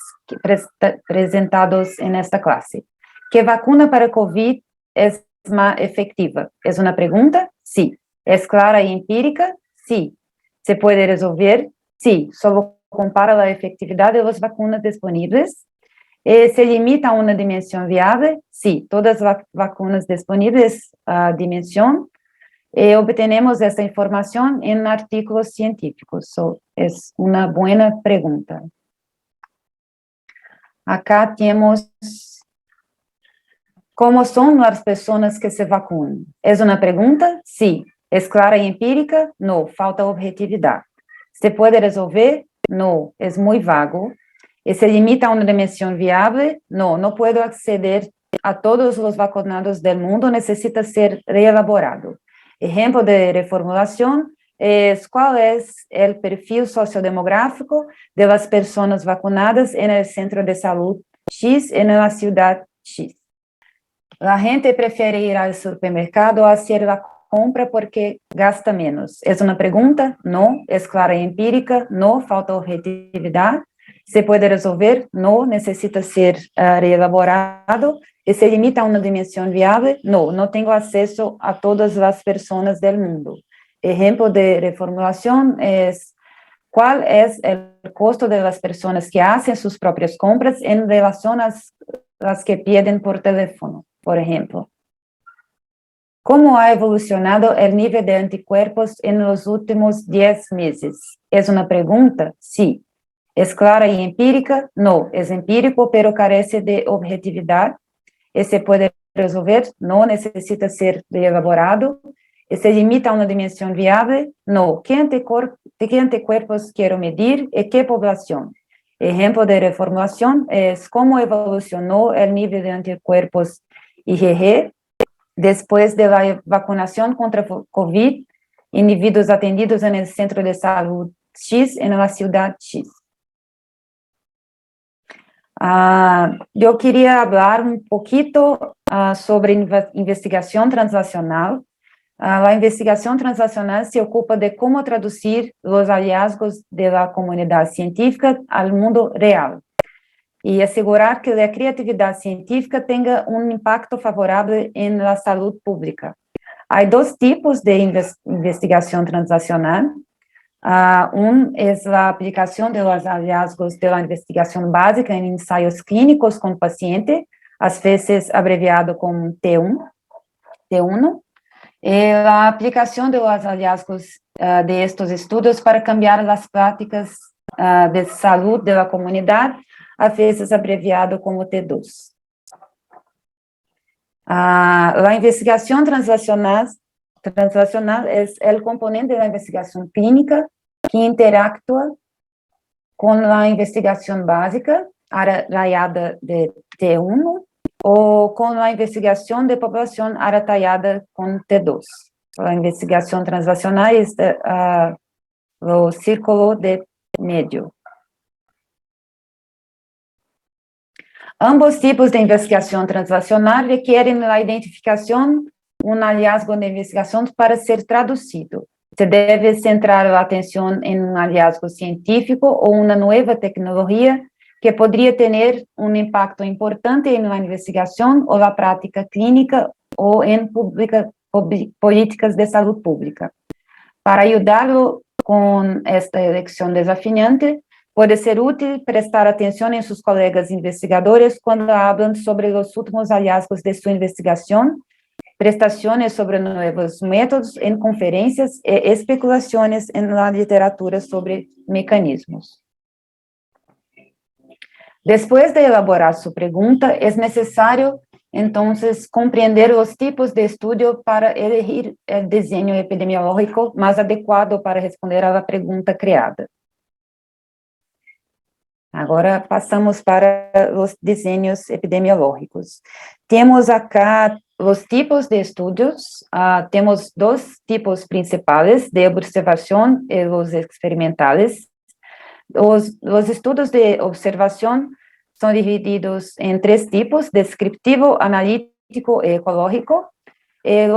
presentados en esta clase. ¿Qué vacuna para COVID es más efectiva? ¿Es una pregunta? Sí. ¿Es clara y empírica? Sí. ¿Se puede resolver? Sí. ¿Solo compara la efectividad de las vacunas disponibles? ¿Se limita a una dimensión viable? Sí. ¿Todas las vacunas disponibles dimensión? Obtenemos esta información en artículos científicos. Es una buena pregunta. Acá tenemos ¿cómo son las personas que se vacunan? ¿Es una pregunta? Sí. ¿Es clara y empírica? No, falta objetividad. ¿Se puede resolver? No, es muy vago. ¿Se limita a una dimensión viable? No, no puedo acceder a todos los vacunados del mundo, necesita ser reelaborado. Ejemplo de reformulación es cuál es el perfil sociodemográfico de las personas vacunadas en el centro de salud X en la ciudad X. La gente prefiere ir al supermercado a hacer la compra porque gasta menos. ¿Es una pregunta? No. ¿Es clara y empírica? No. ¿Falta objetividad? ¿Se puede resolver? No. ¿Necesita ser reelaborado? ¿Se limita a una dimensión viable? No. No tengo acceso a todas las personas del mundo. Ejemplo de reformulación es ¿cuál es el costo de las personas que hacen sus propias compras en relación a las que piden por teléfono, por ejemplo? ¿Cómo ha evolucionado el nivel de anticuerpos en los últimos 10 meses? ¿Es una pregunta? Sí. ¿Es clara y empírica? No. ¿Es empírico, pero carece de objetividad? ¿Se puede resolver? No. ¿Necesita ser elaborado? ¿Se limita a una dimensión viable? No. ¿Qué anticuerpos quiero medir y qué población? Ejemplo de reformulación es cómo evolucionó el nivel de anticuerpos IgG después de la vacunación contra COVID, individuos atendidos en el centro de salud X en la ciudad X. Yo quería hablar un poquito sobre investigación translacional. La investigación translacional se ocupa de cómo traducir los hallazgos de la comunidad científica al mundo real y asegurar que la creatividad científica tenga un impacto favorable en la salud pública. Hay dos tipos de investigación translacional. Un es la aplicación de los hallazgos de la investigación básica en ensayos clínicos con paciente, a veces abreviado como T1. La aplicación de los hallazgos de estos estudios para cambiar las prácticas de salud de la comunidad, a veces abreviado como T2. La investigación translacional es el componente de la investigación clínica que interactúa con la investigación básica, rayada de T1, o con la investigación de población tallada con T2. La investigación translacional es el círculo de medio. Ambos tipos de investigación translacional requieren la identificación un hallazgo de investigación para ser traducido. Se debe centrar la atención en un hallazgo científico o una nueva tecnología que podría tener un impacto importante en la investigación o la práctica clínica o en políticas de salud pública. Para ayudarlo con esta elección desafiante, Puede ser útil prestar atención en sus colegas investigadores cuando hablan sobre los últimos hallazgos de su investigación, prestaciones sobre nuevos métodos en conferencias e especulaciones en la literatura sobre mecanismos. Después de elaborar su pregunta, es necesario entonces comprender los tipos de estudio para elegir el diseño epidemiológico más adecuado para responder a la pregunta creada. Agora passamos para os diseños epidemiológicos. Temos acá os tipos de estudos, temos dois tipos principais, de observação e os experimentales. Os estudos de observação são divididos em três tipos: descriptivo, analítico e ecológico.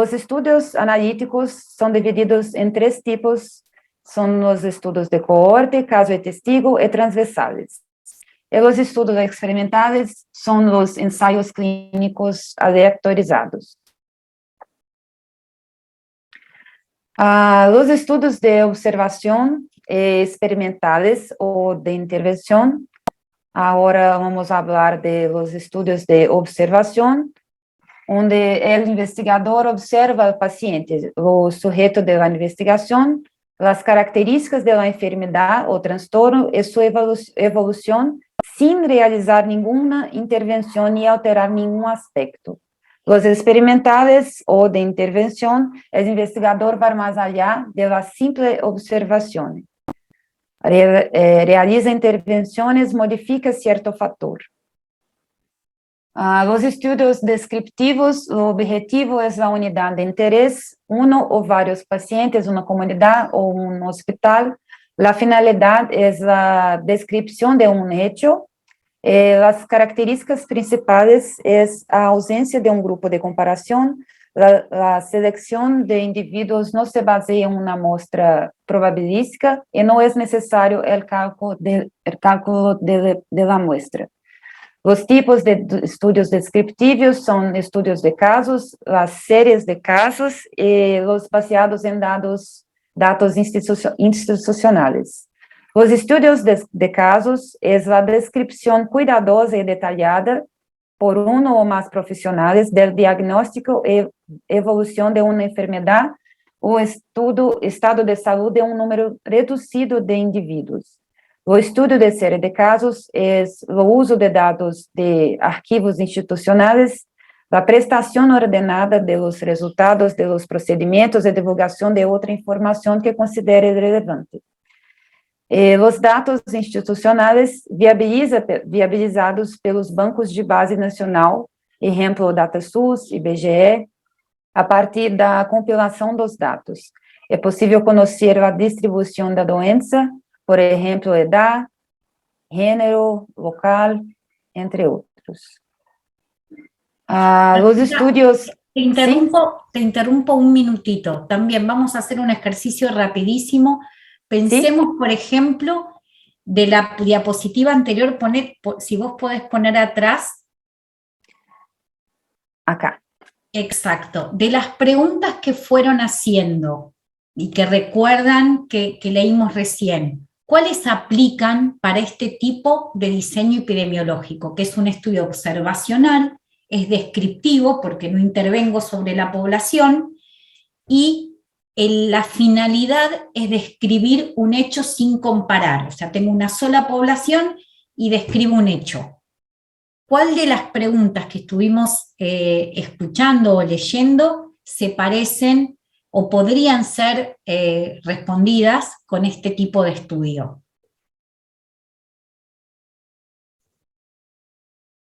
Os estudos analíticos são divididos em três tipos: são os estudos de coorte, caso e testigo e transversales. E os estudos experimentais são os ensaios clínicos aleatorizados. Os estudos de observação experimentales ou de intervenção. Agora vamos falar de los estudos de observação, onde o investigador observa o paciente, o sujeito da investigação, as características da enfermidade ou transtorno e sua evolução, sin realizar ninguna intervención ni alterar ningún aspecto. Los experimentales o de intervención, el investigador va más allá de la simple observación. Realiza intervenciones, modifica cierto factor. Los estudios descriptivos, el objetivo es la unidad de interés, uno o varios pacientes, una comunidad o un hospital. La finalidad es la descripción de un hecho. Las características principales es la ausencia de un grupo de comparación. La selección de individuos no se basea en una muestra probabilística y no es necesario el cálculo de la muestra. Los tipos de estudios descriptivos son estudios de casos, las series de casos y los baseados en datos institucionales. Los estudios de casos es la descripción cuidadosa y detallada por uno o más profesionales del diagnóstico y evolución de una enfermedad o estado de salud de un número reducido de individuos. O estudio de serie de casos es el uso de datos de archivos institucionales, la prestación ordenada de los resultados de los procedimientos y divulgación de otra información que considere relevante. Los datos institucionales viabilizados pelos bancos de base nacional, ejemplo DataSUS, IBGE, a partir da compilação dos dados. É possível conhecer a distribuição da doença, por exemplo, edad, gênero, local, entre outros. Los estudios... Te interrumpo un minutito. También vamos a hacer un ejercicio rapidísimo. Pensemos, ¿sí? Por ejemplo, de la diapositiva anterior, si vos podés poner atrás. Acá. Exacto. De las preguntas que fueron haciendo y que recuerdan que leímos recién, ¿cuáles aplican para este tipo de diseño epidemiológico? Que es un estudio observacional, es descriptivo porque no intervengo sobre la población y la finalidad es describir un hecho sin comparar. O sea, tengo una sola población y describo un hecho. ¿Cuál de las preguntas que estuvimos escuchando o leyendo se parecen o podrían ser respondidas con este tipo de estudio?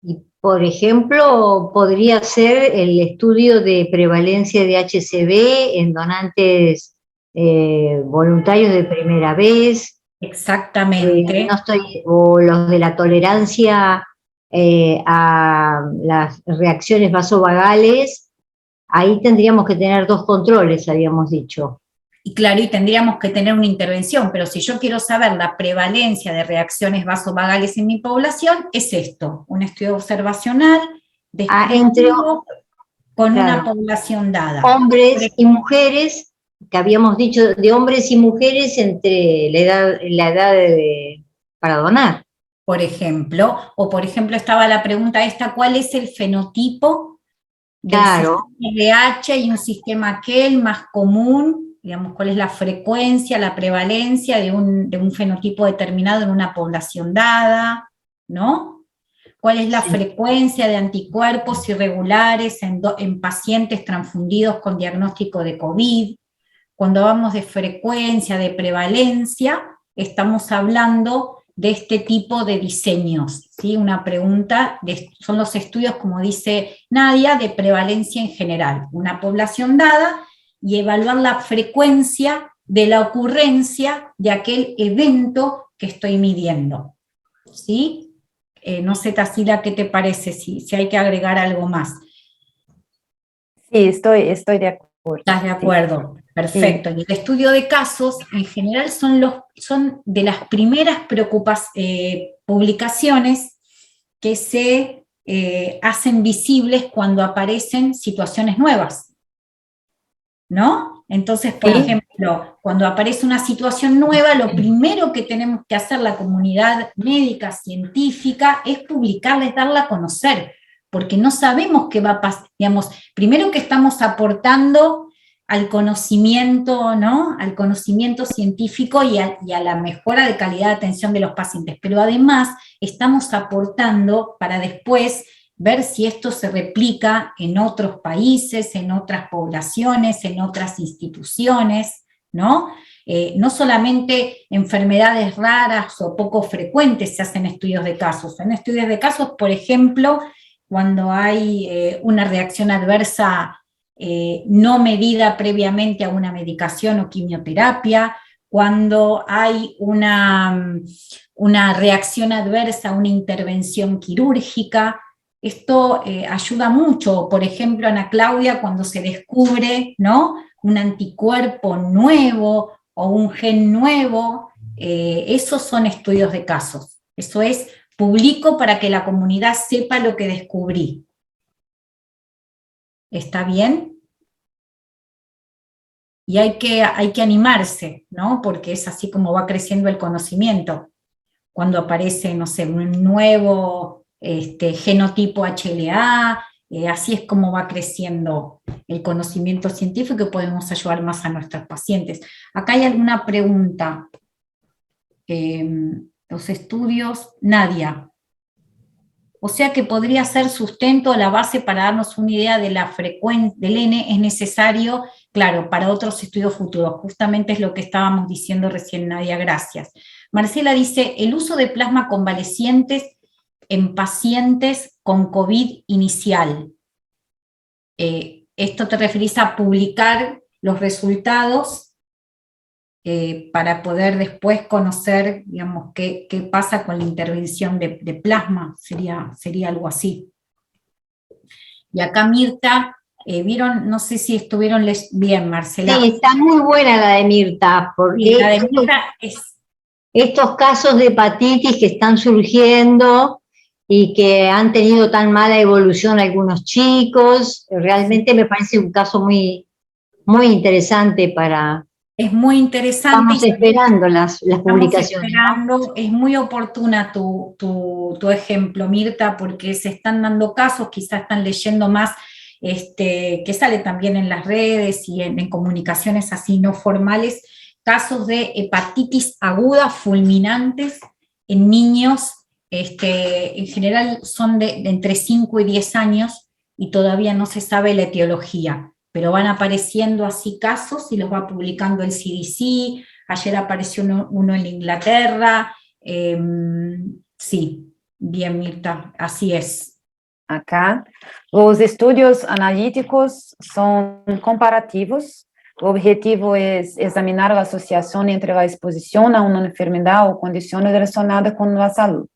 Y, por ejemplo, podría ser el estudio de prevalencia de HCV en donantes voluntarios de primera vez. Exactamente. O los de la tolerancia a las reacciones vasovagales. Ahí tendríamos que tener dos controles, habíamos dicho. Y claro, y tendríamos que tener una intervención, pero si yo quiero saber la prevalencia de reacciones vasovagales en mi población, es esto, un estudio observacional con una población dada. Hombres y mujeres, que habíamos dicho de hombres y mujeres entre la edad de para donar. Por ejemplo, o por ejemplo estaba la pregunta esta, ¿cuál es el fenotipo del Claro. sistema RH y un sistema aquel más común? Digamos, ¿cuál es la frecuencia, la prevalencia de un fenotipo determinado en una población dada? ¿No? ¿Cuál es la frecuencia de anticuerpos irregulares en pacientes transfundidos con diagnóstico de COVID? Cuando hablamos de frecuencia, de prevalencia, estamos hablando de este tipo de diseños, ¿sí? Una pregunta, son los estudios, como dice Nadia, de prevalencia en general, una población dada, y evaluar la frecuencia de la ocurrencia de aquel evento que estoy midiendo, ¿sí? No sé, Tarsila, ¿qué te parece? Si hay que agregar algo más. Sí, estoy de acuerdo. ¿Estás de acuerdo? Sí. Perfecto. Y el estudio de casos, en general, son de las primeras publicaciones que se hacen visibles cuando aparecen situaciones nuevas, ¿no? Entonces, por ejemplo, cuando aparece una situación nueva, lo primero que tenemos que hacer la comunidad médica, científica, es publicarles, darla a conocer, porque no sabemos qué va a pasar, digamos, primero que estamos aportando al conocimiento, ¿no? Al conocimiento científico y a la mejora de calidad de atención de los pacientes, pero además estamos aportando para después ver si esto se replica en otros países, en otras poblaciones, en otras instituciones, ¿no? No solamente enfermedades raras o poco frecuentes se hacen estudios de casos. En estudios de casos, por ejemplo, cuando hay una reacción adversa no medida previamente a una medicación o quimioterapia, cuando hay una reacción adversa a una intervención quirúrgica. Esto ayuda mucho, por ejemplo, Ana Claudia, cuando se descubre, ¿no?, un anticuerpo nuevo o un gen nuevo, esos son estudios de casos. Eso es, publico para que la comunidad sepa lo que descubrí. ¿Está bien? Y hay que animarse, ¿no? Porque es así como va creciendo el conocimiento. Cuando aparece, no sé, un nuevo genotipo HLA, así es como va creciendo el conocimiento científico y podemos ayudar más a nuestros pacientes. Acá hay alguna pregunta. Los estudios, Nadia. O sea que podría ser sustento, la base para darnos una idea de la frecuencia del N, es necesario, claro, para otros estudios futuros. Justamente es lo que estábamos diciendo recién, Nadia, gracias. Marcela dice, el uso de plasma convalecientes en pacientes con COVID inicial. ¿Esto te referís a publicar los resultados para poder después conocer, digamos, qué pasa con la intervención de plasma? Sería algo así. Y acá Mirta, ¿vieron? No sé si estuvieron bien, Marcela. Sí, está muy buena la de Mirta, porque sí, la de Mirta estos casos de hepatitis que están surgiendo y que han tenido tan mala evolución algunos chicos, realmente me parece un caso muy, muy interesante para... Es muy interesante. Estamos esperando las publicaciones. Esperando, es muy oportuna tu ejemplo, Mirta, porque se están dando casos, quizás están leyendo más, que sale también en las redes y en comunicaciones así no formales, casos de hepatitis aguda fulminantes en niños, en general son de entre 5 y 10 años y todavía no se sabe la etiología, pero van apareciendo así casos y los va publicando el CDC. Ayer apareció uno en Inglaterra. Sí, bien, Mirta, así es. Acá, los estudios analíticos son comparativos. O objetivo es examinar la asociación entre la exposición a una enfermedad o condición relacionada con la salud.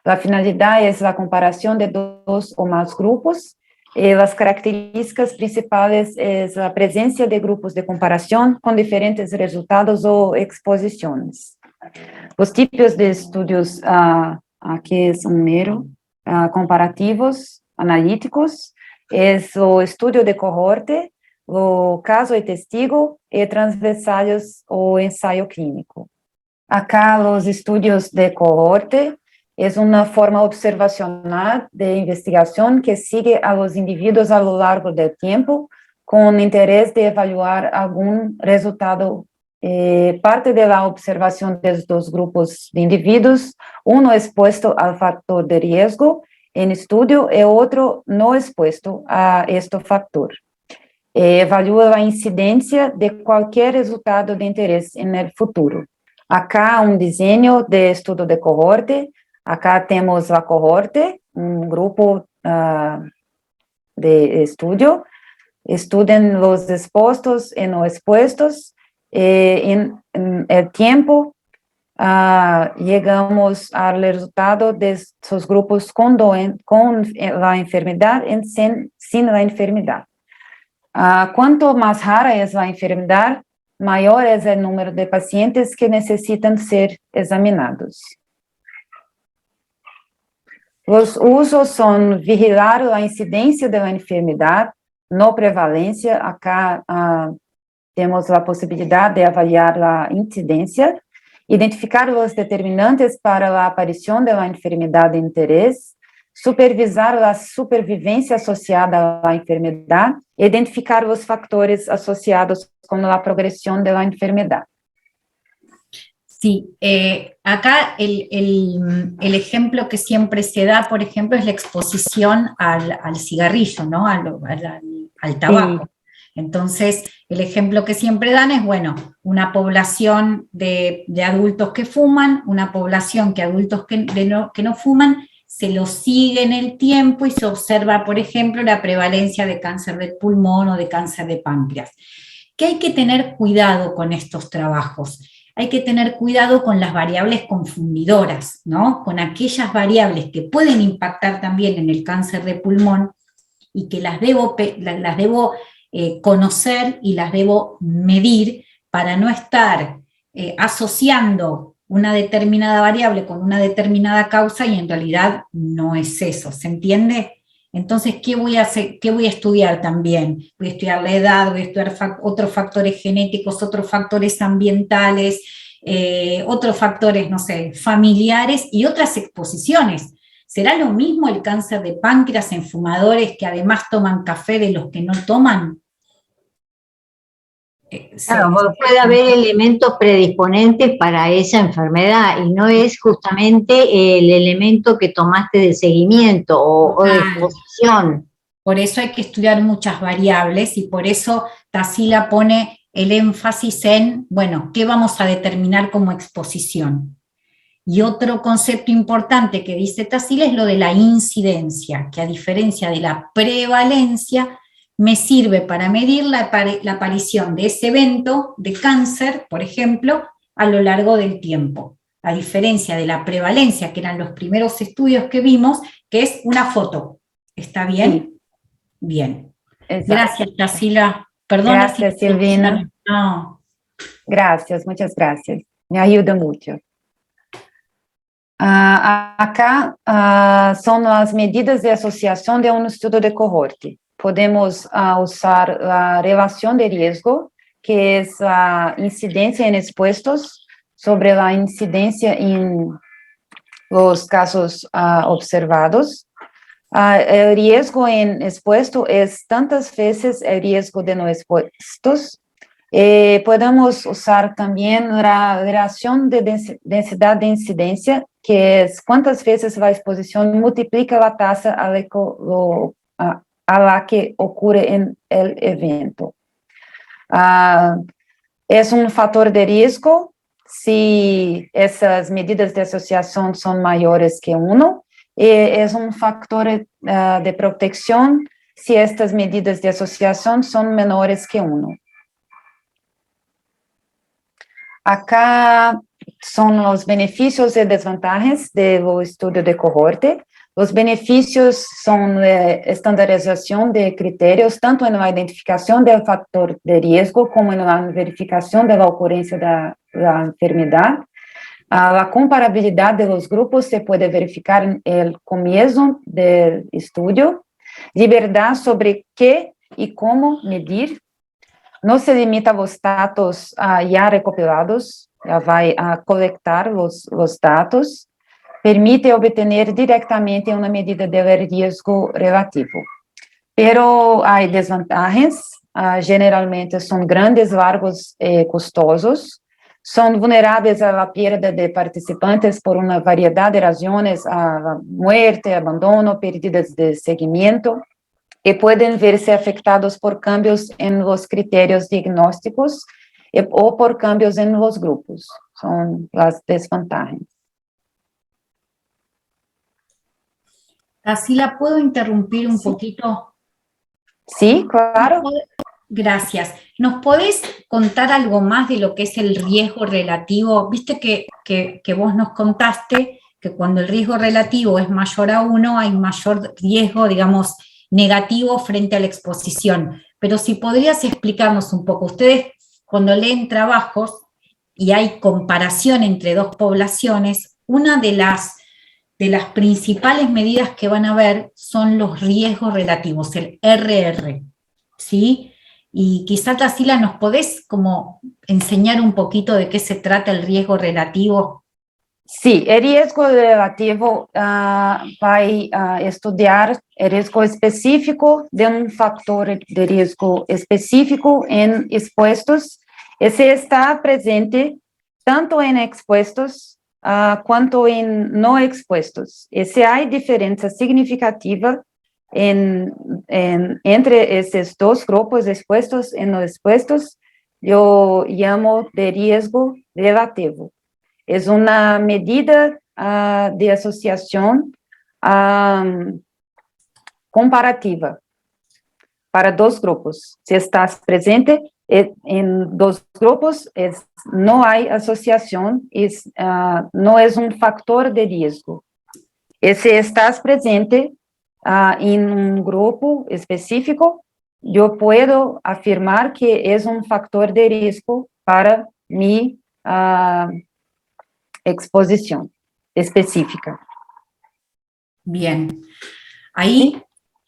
La finalidad es la comparación de dos o más grupos. Las características principales es la presencia de grupos de comparación con diferentes resultados o exposiciones. Los tipos de estudios, aquí es un mero, comparativos, analíticos, es o estudio de cohorte, o caso e testigo, e transversales o ensayo clínico. Acá los estudios de cohorte es una forma observacional de investigación que sigue a los individuos a lo largo del tiempo con interés de evaluar algún resultado. Parte de la observación de dos grupos de individuos, uno expuesto al factor de riesgo en estudio y otro no expuesto a este factor. Evalúa la incidencia de cualquier resultado de interés en el futuro. Acá un diseño de estudio de cohorte. Acá tenemos la cohorte, un grupo de estudio. Estudian los expuestos y no expuestos. En el tiempo, llegamos al resultado de esos grupos con la enfermedad y sin la enfermedad. Cuanto más rara es la enfermedad, mayor es el número de pacientes que necesitan ser examinados. Los usos son vigilar la incidencia de la enfermedad, no prevalencia. Acá tenemos la posibilidad de avaliar la incidencia, identificar los determinantes para la aparición de la enfermedad de interés, supervisar la supervivencia asociada a la enfermedad, identificar los factores asociados con la progresión de la enfermedad. Sí, acá el ejemplo que siempre se da, por ejemplo, es la exposición al cigarrillo, ¿no? Al tabaco. Sí. Entonces, el ejemplo que siempre dan es, bueno, una población de adultos que fuman, una población de adultos que no fuman, se los sigue en el tiempo y se observa, por ejemplo, la prevalencia de cáncer de pulmón o de cáncer de páncreas. ¿Qué hay que tener cuidado con estos trabajos? Hay que tener cuidado con las variables confundidoras, ¿no? Con aquellas variables que pueden impactar también en el cáncer de pulmón y que las debo conocer y las debo medir para no estar asociando una determinada variable con una determinada causa y en realidad no es eso, ¿se entiende? Entonces, ¿qué voy a hacer? ¿Qué voy a estudiar también? Voy a estudiar la edad, voy a estudiar otros factores genéticos, otros factores ambientales, otros factores, no sé, familiares y otras exposiciones. ¿Será lo mismo el cáncer de páncreas en fumadores que además toman café de los que no toman? Claro, puede haber elementos predisponentes para esa enfermedad y no es justamente el elemento que tomaste de seguimiento o de exposición. Por eso hay que estudiar muchas variables y por eso Tassila pone el énfasis en, bueno, ¿qué vamos a determinar como exposición? Y otro concepto importante que dice Tassila es lo de la incidencia, que a diferencia de la prevalencia, me sirve para medir la aparición de ese evento de cáncer, por ejemplo, a lo largo del tiempo. A diferencia de la prevalencia, que eran los primeros estudios que vimos, que es una foto. ¿Está bien? Sí. Bien. Exacto. Gracias, Tassila. Perdona. Gracias, Silvina. No. Gracias, muchas gracias. Me ayuda mucho. Acá son las medidas de asociación de un estudio de cohorte. Podemos usar la relación de riesgo, que es la incidencia en expuestos sobre la incidencia en los casos observados. El riesgo en expuesto es tantas veces el riesgo de no expuestos. Podemos usar también la relación de densidad de incidencia, que es cuántas veces la exposición multiplica la tasa a la que ocurre en el evento. Es un factor de riesgo si esas medidas de asociación son mayores que 1, es un factor de protección si estas medidas de asociación son menores que 1. Acá son los beneficios y desventajas del estudio de cohorte. Los beneficios son estandarización de criterios, tanto en la identificación del factor de riesgo como en la verificación de la ocurrencia de la enfermedad. La comparabilidad de los grupos se puede verificar en el comienzo del estudio. Libertad sobre qué y cómo medir. No se limita a los datos ya recopilados. ela vai coletar os dados, permite obter diretamente uma medida de risco relativo. Pero há desvantagens, generalmente são grandes, largos e custosos, são vulneráveis à perda de participantes por uma variedade de razões, a muerte, abandono, pérdidas de seguimento, e podem ver-se afetados por cambios em los critérios diagnósticos ou por cambios em los grupos. São as desvantagens. Tarsila, ¿puedo interrumpir un poquito? Sí, claro. Gracias. ¿Nos podés contar algo más de lo que es el riesgo relativo? Viste que vos nos contaste que cuando el riesgo relativo es mayor a 1, hay mayor riesgo, digamos, negativo frente a la exposición. Pero si podrías explicarnos un poco, ustedes cuando leen trabajos y hay comparación entre dos poblaciones, una de las principales medidas que van a ver son los riesgos relativos, el RR, ¿sí? Y quizá, Tarsila, ¿nos podés como enseñar un poquito de qué se trata el riesgo relativo? Sí, el riesgo relativo vai estudiar el riesgo específico de un factor de riesgo específico en expuestos, y se está presente tanto en expuestos quanto en no expuestos. Y si hay diferencia significativa entre esos dos grupos expuestos y no expuestos, yo llamo de riesgo relativo. Es una medida de asociación comparativa para dos grupos. Si estás presente en dos grupos, no hay asociación, no es un factor de riesgo. Y si estás presente en un grupo específico, yo puedo afirmar que es un factor de riesgo para mi exposición específica. Bien. Ahí,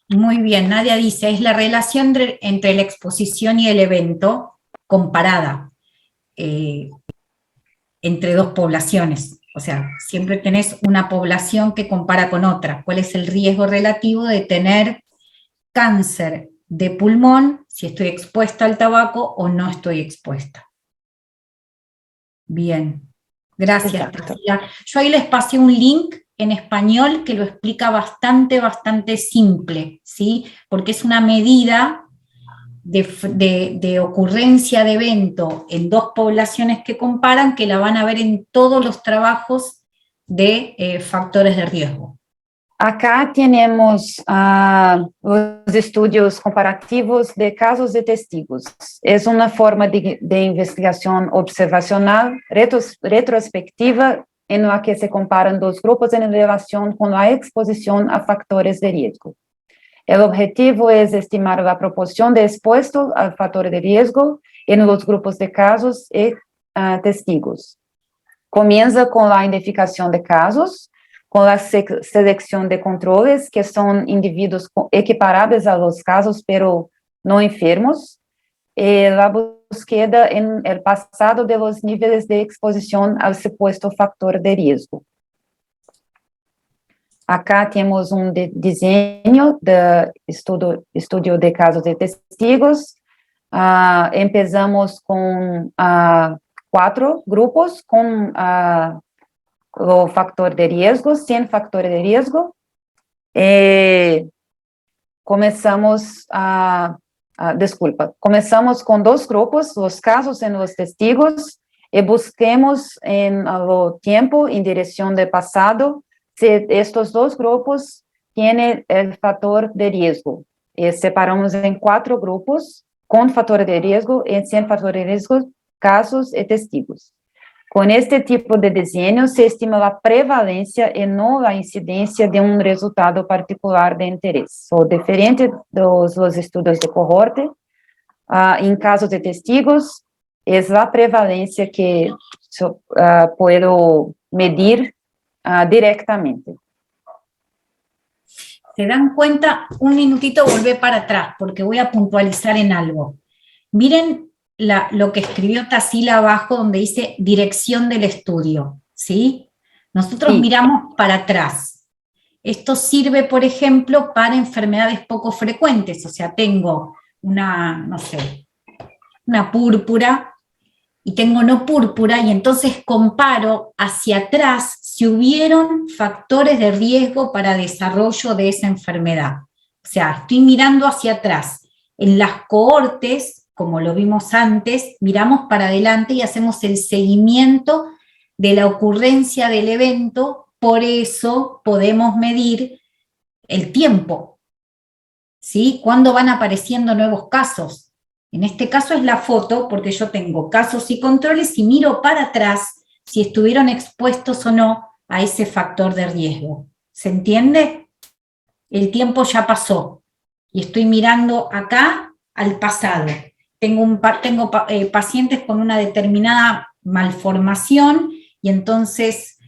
muy bien, Nadia dice, es la relación entre la exposición y el evento comparada entre dos poblaciones. O sea, siempre tenés una población que compara con otra. ¿Cuál es el riesgo relativo de tener cáncer de pulmón si estoy expuesta al tabaco o no estoy expuesta? Bien. Gracias, Tarsila. Yo ahí les pasé un link en español que lo explica bastante simple, ¿sí? Porque es una medida de ocurrencia de evento en dos poblaciones que comparan, que la van a ver en todos los trabajos de factores de riesgo. Acá tenemos los estudios comparativos de casos de testigos. Es una forma de investigación observacional retrospectiva en la que se comparan dos grupos en relación con la exposición a factores de riesgo. El objetivo es estimar la proporción de expuestos al factor de riesgo en los grupos de casos y testigos. Comienza con la identificación de casos, con la selección de controles, que son individuos equiparables a los casos, pero no enfermos, y la búsqueda en el pasado de los niveles de exposición al supuesto factor de riesgo. Acá tenemos un diseño de estudio de casos de testigos. Empezamos con 4 grupos con o factor de riesgo, 100 factores de riesgo. Comenzamos con 2 grupos, los casos en los testigos, y busquemos en el tiempo, en dirección del pasado, si estos 2 grupos tienen el factor de riesgo. Y separamos en 4 grupos con factor de riesgo y 100 factores de riesgo, casos y testigos. Con este tipo de diseño se estima la prevalencia y no la incidencia de un resultado particular de interés. So, diferente de los estudios de cohorte, en casos de testigos, es la prevalencia que puedo medir directamente. ¿Se dan cuenta? Un minutito, volvé para atrás, porque voy a puntualizar en algo. Miren lo que escribió Tassila abajo, donde dice dirección del estudio, ¿sí? Nosotros Sí. miramos para atrás. Esto sirve, por ejemplo, para enfermedades poco frecuentes, o sea, tengo una, no sé, una púrpura y tengo no púrpura, y entonces comparo hacia atrás si hubieron factores de riesgo para desarrollo de esa enfermedad. O sea, estoy mirando hacia atrás. En las cohortes, como lo vimos antes, miramos para adelante y hacemos el seguimiento de la ocurrencia del evento, por eso podemos medir el tiempo, ¿sí? ¿Cuándo van apareciendo nuevos casos? En este caso es la foto, porque yo tengo casos y controles y miro para atrás si estuvieron expuestos o no a ese factor de riesgo. ¿Se entiende? El tiempo ya pasó y estoy mirando acá al pasado. Tengo pacientes con una determinada malformación y entonces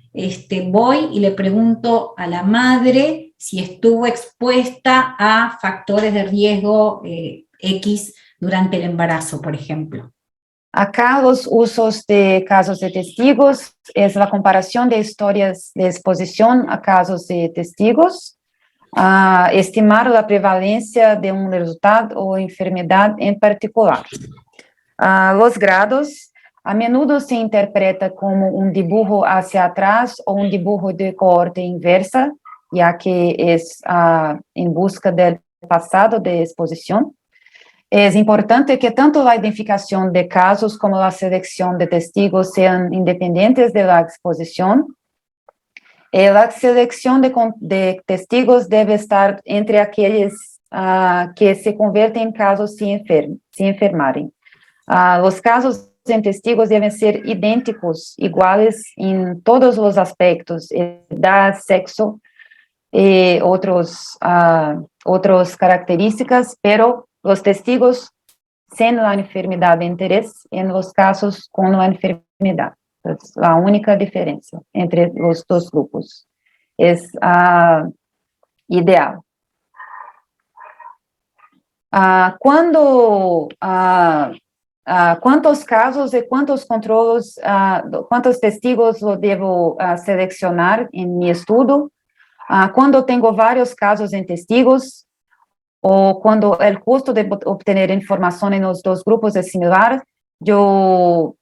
voy y le pregunto a la madre si estuvo expuesta a factores de riesgo X durante el embarazo, por ejemplo. Acá los usos de casos de testigos es la comparación de historias de exposición a casos de testigos, estimar la prevalencia de un resultado o enfermedad en particular. Los grados a menudo se interpreta como un dibujo hacia atrás o un dibujo de cohorte inversa, ya que es en busca del pasado de exposición. Es importante que tanto la identificación de casos como la selección de testigos sean independientes de la exposición. La selección de testigos debe estar entre aquellos que se convierten en casos si enfermarem. Los casos en testigos deben ser idénticos, iguales en todos los aspectos, edad, sexo, otras características, pero los testigos sin la enfermedad de interés en los casos con la enfermedad. Es la única diferencia entre los dos grupos. Es ideal. ¿Cuántos casos y cuántos controles, cuántos testigos lo debo seleccionar en mi estudio? Cuando tengo varios casos en testigos, o cuando el costo de obtener información en los dos grupos es similar, yo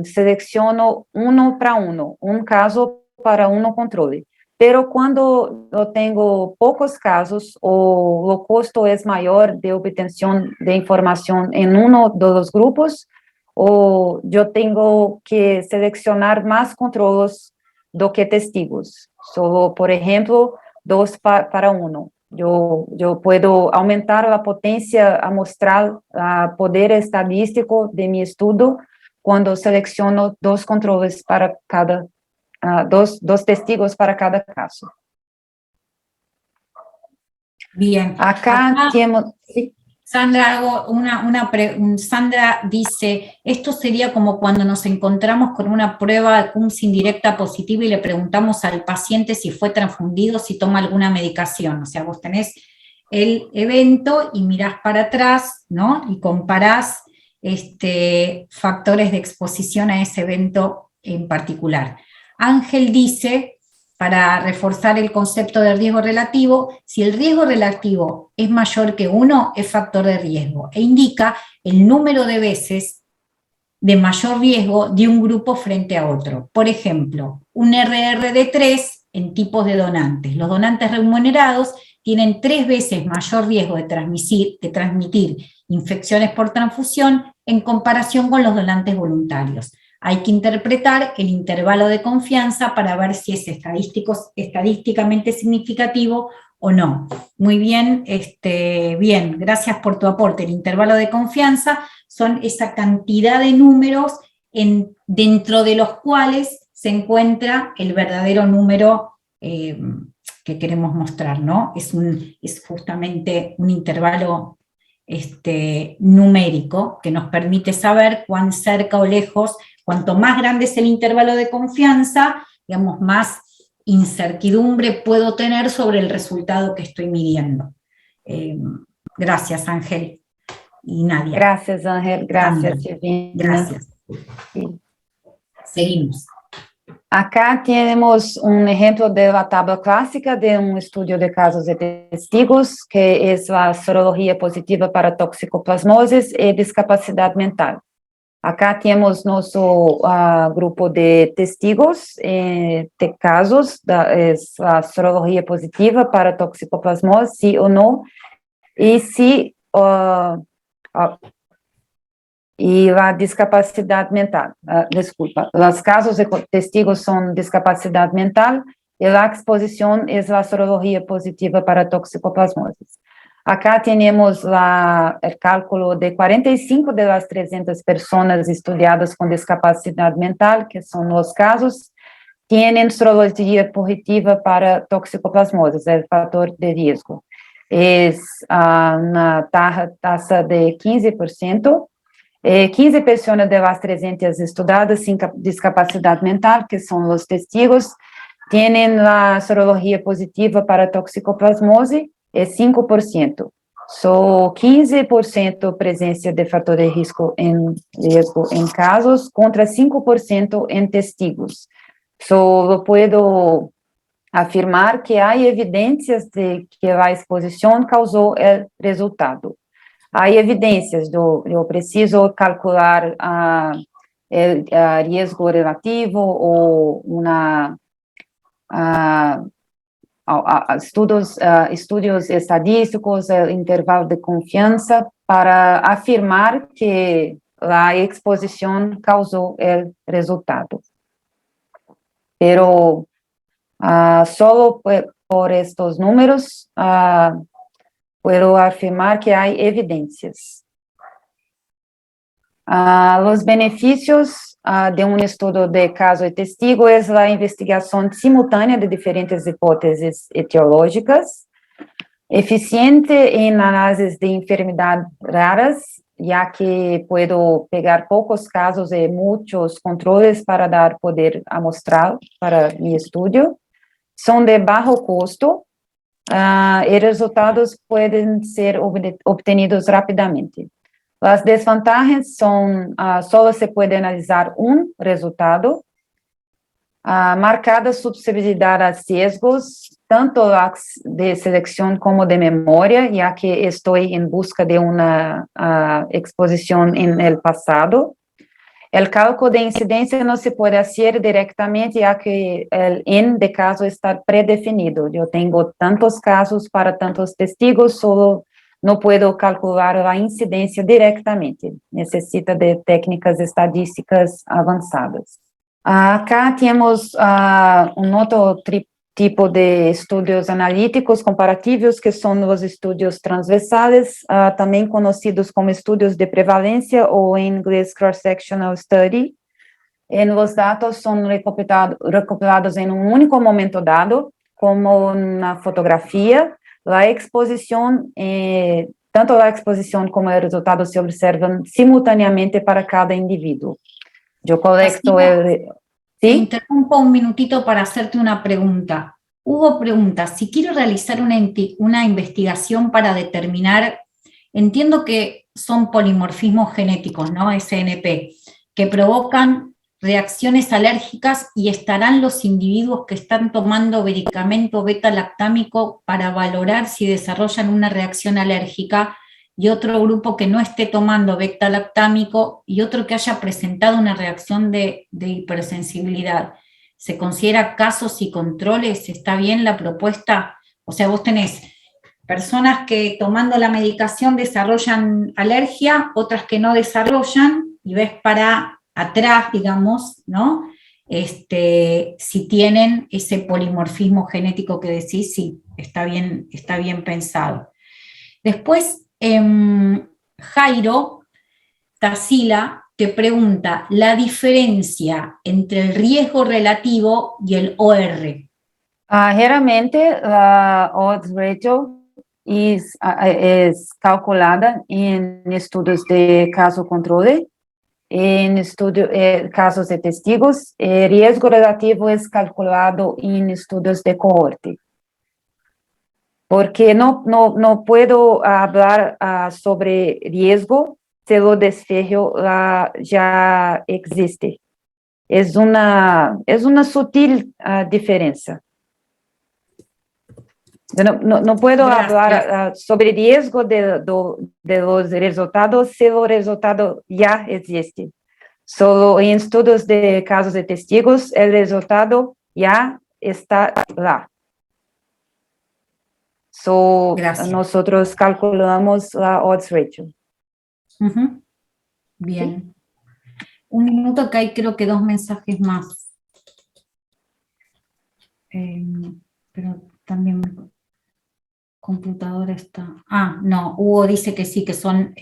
selecciono uno para uno, un caso para uno controle. Pero cuando yo tengo pocos casos o el costo es mayor de obtención de información en uno de los grupos, o yo tengo que seleccionar más controles do que testigos. Solo, por ejemplo, 2 para 1. Yo puedo aumentar la potencia amostral, poder estadístico de mi estudio cuando selecciono 2 controles para cada, dos testigos para cada caso. Bien. Acá tenemos... ¿sí? Sandra, Sandra dice, esto sería como cuando nos encontramos con una prueba de CUMS indirecta positiva y le preguntamos al paciente si fue transfundido, si toma alguna medicación. O sea, vos tenés el evento y mirás para atrás, ¿no? Y comparás factores de exposición a ese evento en particular. Ángel dice, para reforzar el concepto de riesgo relativo, si el riesgo relativo es mayor que 1, es factor de riesgo, e indica el número de veces de mayor riesgo de un grupo frente a otro. Por ejemplo, un RR de 3 en tipos de donantes. Los donantes remunerados tienen 3 veces mayor riesgo de transmitir infecciones por transfusión en comparación con los donantes voluntarios. Hay que interpretar el intervalo de confianza para ver si es estadísticamente significativo o no. Muy bien, bien, gracias por tu aporte. El intervalo de confianza son esa cantidad de números dentro de los cuales se encuentra el verdadero número que queremos mostrar, ¿no? Es justamente un intervalo numérico que nos permite saber cuán cerca o lejos. Cuanto más grande es el intervalo de confianza, digamos, más incertidumbre puedo tener sobre el resultado que estoy midiendo. Gracias, Ángel. y Nadia. Gracias, Ángel. Gracias, Sandra. Silvina. Gracias. Sí. Seguimos. Acá tenemos un ejemplo de la tabla clásica de un estudio de casos de testigos, que es la serología positiva para toxicoplasmosis y discapacidad mental. Acá tenemos nuestro grupo de testigos de casos, es la serología positiva para toxicoplasmosis, sí o no, y si y la discapacidad mental, disculpa, los casos de testigos son discapacidad mental y la exposición es la serología positiva para toxicoplasmosis. Acá tenemos el cálculo de 45 de las 300 personas estudiadas con discapacidad mental, que son los casos, tienen serología positiva para toxicoplasmosis, el factor de riesgo. Es una tasa de 15%. 15 personas de las 300 estudadas sin discapacidad mental, que son los testigos, tienen la serología positiva para toxicoplasmosis, es 5%. So, 15% presencia de factor de riesgo en casos contra 5% en testigos. So, puedo afirmar que hay evidencias de que la exposición causó el resultado. Há evidências eu preciso calcular o risco relativo ou estudos estadísticos, intervalo de confiança, para afirmar que a exposição causou o resultado. Pero solo por estes números, puedo afirmar que hay evidencias. Los beneficios de un estudio de caso de testigo es la investigación simultánea de diferentes hipótesis etiológicas, eficiente en análisis de enfermedades raras, ya que puedo pegar pocos casos y muchos controles para dar poder amostral para mi estudio, son de bajo costo, y resultados pueden ser obtenidos rápidamente. Las desventajas son, solo se puede analizar un resultado, marcada susceptibilidad a sesgos, tanto de selección como de memoria, ya que estoy en busca de una exposición en el pasado. El cálculo de incidencia no se puede hacer directamente, ya que el N de caso está predefinido. Yo tengo tantos casos para tantos testigos, solo no puedo calcular la incidencia directamente. Necesita de técnicas estadísticas avanzadas. Acá tenemos un otro tipo de estudios analíticos comparativos, que son los estudios transversales, también conocidos como estudios de prevalencia o en inglés cross-sectional study. Los datos son recopilados en un único momento dado, como una fotografía. La exposición, tanto la exposición como el resultado se observan simultáneamente para cada individuo. Yo colecto Te interrumpo un minutito para hacerte una pregunta. Hubo preguntas. Si quiero realizar una investigación para determinar, entiendo que son polimorfismos genéticos, ¿no? SNP, que provocan reacciones alérgicas, y estarán los individuos que están tomando medicamento beta-lactámico para valorar si desarrollan una reacción alérgica, y otro grupo que no esté tomando beta-lactámico y otro que haya presentado una reacción de hipersensibilidad. ¿Se considera casos y controles? ¿Está bien la propuesta? O sea, vos tenés personas que tomando la medicación desarrollan alergia, otras que no desarrollan, y ves para atrás, digamos, ¿no? Si tienen ese polimorfismo genético que decís, sí, está bien pensado. Después, Jairo Tassila te pregunta la diferencia entre el riesgo relativo y el OR. Generalmente, la odds ratio es calculada en estudios de caso control, en casos de testigos. El riesgo relativo es calculado en estudios de cohorte. porque no puedo hablar sobre riesgo si el desfecho ya existe. Es una sutil diferencia. No puedo hablar sobre riesgo de los resultados si el resultado ya existe. Solo en estudios de casos de testigos, el resultado ya está lá. Nosotros calculamos la odds ratio. Bien. ¿Sí? Un minuto, que hay creo que 2 mensajes más. Pero también mi computadora está... no, Hugo dice que sí, que son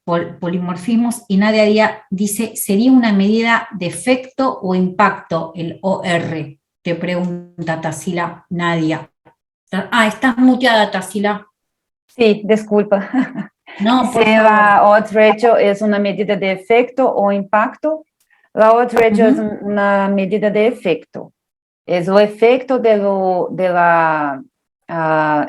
polimorfismos, y Nadia dice, ¿sería una medida de efecto o impacto el OR? Te pregunta Tarsila, Nadia. Estás muteada, Tarsila. Sí, disculpa. No, si la odds ratio es una medida de efecto o impacto, la odds ratio es una medida de efecto. Es el efecto de la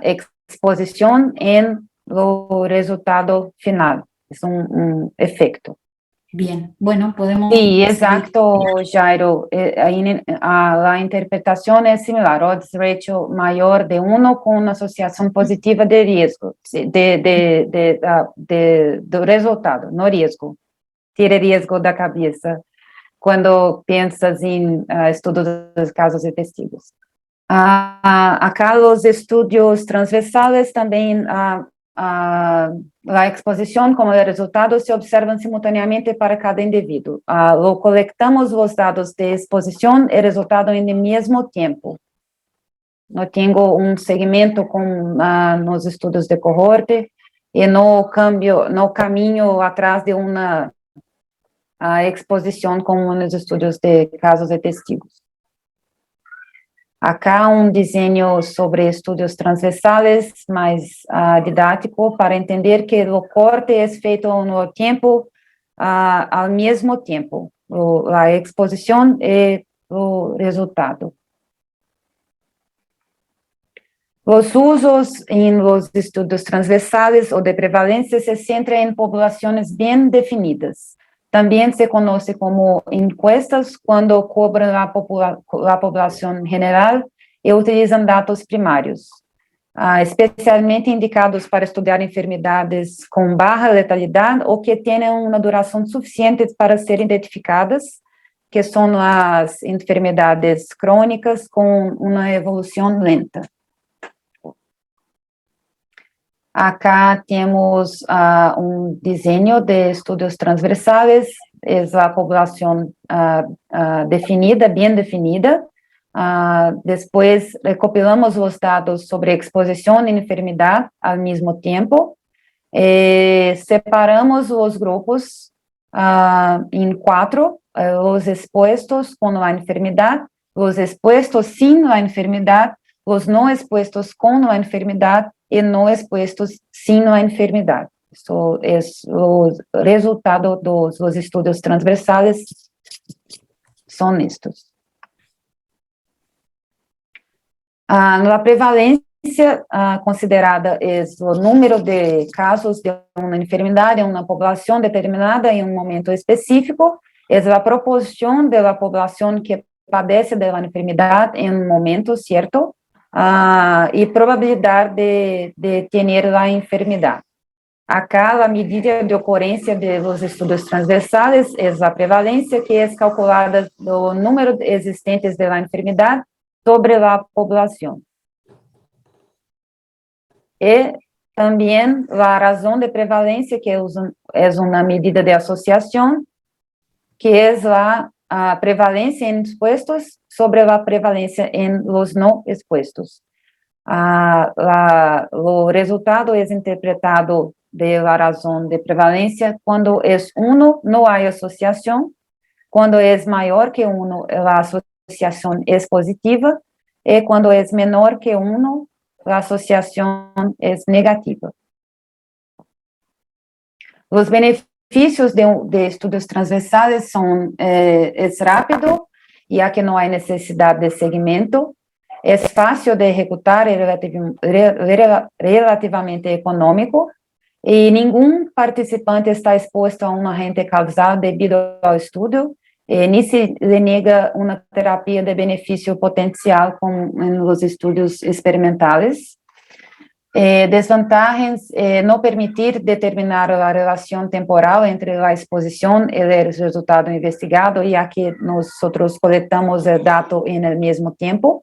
exposición en el resultado final. Es un efecto. Bien, bueno, podemos... Sí, exacto, Jairo. La interpretación es similar. Odds ratio mayor de 1 con una asociación positiva de riesgo, de resultado, no riesgo. Tira riesgo da cabeça quando piensas em estudos de casos de testigos. Acá os estudos transversales também a exposição como o resultado se observam simultaneamente para cada indivíduo. Coletamos os dados de exposição e resultado em mesmo tempo. Não tenho segmento como nos estudos de cohorte e no caminho atrás de uma exposição como nos estudos de casos de testigos. Acá desenho sobre estudos transversales, mais didático, para entender que o corte é feito no tempo, ao mesmo tempo, a exposição e o resultado. Os usos em los estudos transversales ou de prevalência se centram em populações bem definidas. Também se conoce como encuestas quando cobram a população general e utilizam dados primários, especialmente indicados para estudar enfermidades com baixa letalidade ou que tenham uma duração suficiente para serem identificadas, que são as enfermidades crônicas com uma evolução lenta. Acá temos desenho de estudos transversales, é a população definida, bem definida. Depois, recopilamos os dados sobre exposição e enfermidade ao mesmo tempo. Separamos os grupos em 4, os expostos com a enfermidade, os expostos sem a enfermidade, os não expostos com a enfermidade, e não expostos sem a enfermidade. Isso é o resultado dos estudos transversales, são estes. A prevalência considerada é o número de casos de uma enfermidade em uma população determinada em um momento específico, é a proporção da população que padece da enfermidade em um momento certo, e probabilidade de ter a enfermidade. Acá, a medida de ocorrência dos estudos transversales é a prevalência, que é calculada do número de existentes da enfermidade sobre a população. E também a razão de prevalência, que é uma medida de associação, que é a prevalência em expostos sobre a prevalência em los não expostos. O resultado é interpretado de la razão de prevalência quando é 1, não há associação, quando é maior que 1, a associação é positiva, e quando é menor que 1, a associação é negativa. Os benefícios de estudos transversales são rápido, já que não há necessidade de segmento, Es fácil de ejecutar y relativamente económico, y ningún participante está expuesto a un agente causal debido al estudio, ni se le niega una terapia de beneficio potencial como en los estudios experimentales. Desvantagens, no permitir determinar la relación temporal entre la exposición y el resultado investigado, ya que nosotros colectamos el dato en el mismo tiempo.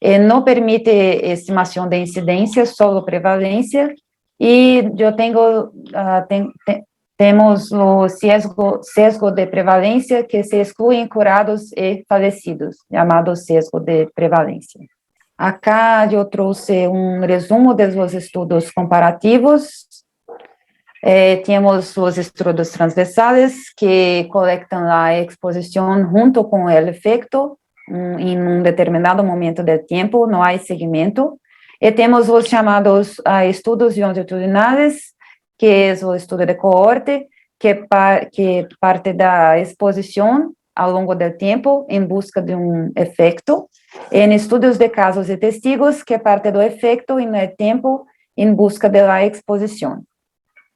No permite estimación de incidencia, solo prevalencia, y yo temos o sesgo de prevalencia, que se excluyen curados y fallecidos, llamado sesgo de prevalencia. Acá eu trouxe resumo dos estudos comparativos. Temos os estudos transversales, que colectam a exposição junto com o efeito, em determinado momento do tempo, não há seguimento. E temos os chamados estudos longitudinais, que é o estudo de coorte, que parte da exposição ao longo do tempo em busca de efeito, em estudos de casos e testigos, que parte do efeito e no tempo em busca da exposição.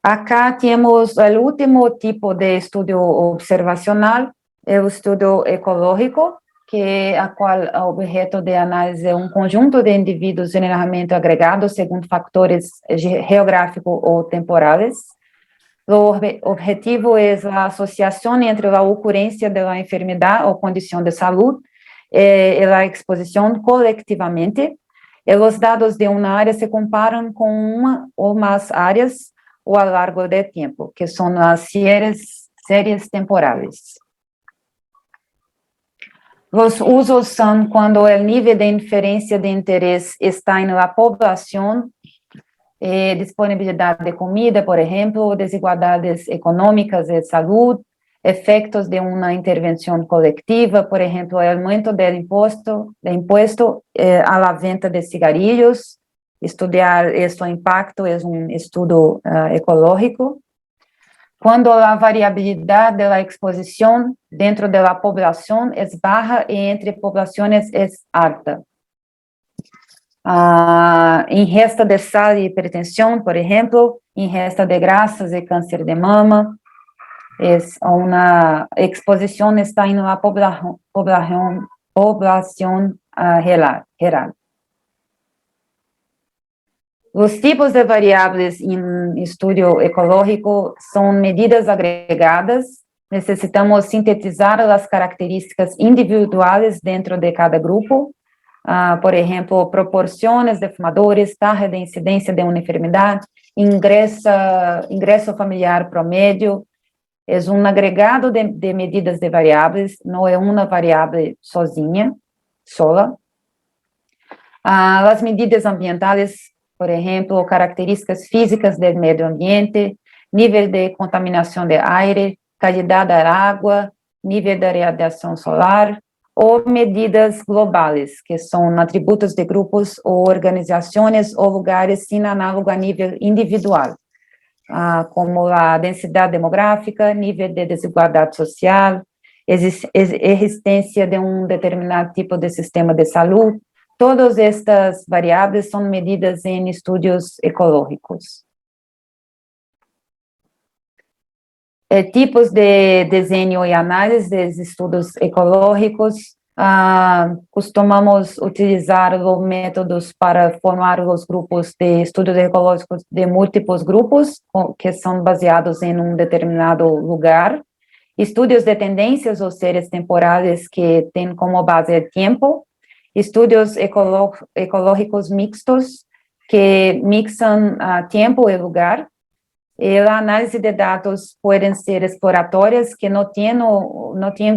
Acá temos o último tipo de estudo observacional, o estudo ecológico, a qual o objeto de análise é conjunto de indivíduos generalmente agregados segundo fatores geográficos ou temporais. O objetivo é a associação entre a ocorrência da enfermidade ou condição de saúde e a exposição coletivamente. E os dados de uma área se comparam com uma ou mais áreas ou ao longo do tempo, que são as séries temporais. Os usos são quando o nível de inferência de interesse está na população, disponibilidade de comida, por exemplo, desigualdades econômicas de saúde, efeitos de uma intervenção coletiva, por exemplo, o aumento do imposto à venda de cigarrillos. Estudar este impacto é estudo ecológico. Quando a variabilidade da exposição dentro da população é baixa e entre populações é alta. Ingesta de sal e hipertensão, por exemplo, ingesta de grasas e câncer de mama, uma exposição está em uma população geral. Os tipos de variáveis em estudo ecológico são medidas agregadas. Necessitamos sintetizar as características individuais dentro de cada grupo. Por exemplo, proporções de fumadores, taxa de incidência de uma enfermidade, ingresso familiar promédio. É agregado de medidas de variáveis, não é uma variável sola. As medidas ambientais, por exemplo, características físicas do meio ambiente, nível de contaminação de ar, qualidade da água, nível de radiação solar, ou medidas globais, que são atributos de grupos ou organizações ou lugares sem análogo a nível individual, como a densidade demográfica, nível de desigualdade social, existência de determinado tipo de sistema de saúde. Todas estas variáveis são medidas em estudos ecológicos. Tipos de desenho e análise dos estudos ecológicos. Costumamos utilizar os métodos para formar os grupos de estudos ecológicos de múltiplos grupos, que são baseados em determinado lugar. Estudos de tendências ou séries temporais que têm como base o tempo. Estudos ecológicos mixtos, que mixam tempo e lugar. E a análise de dados podem ser exploratórias, que não tenham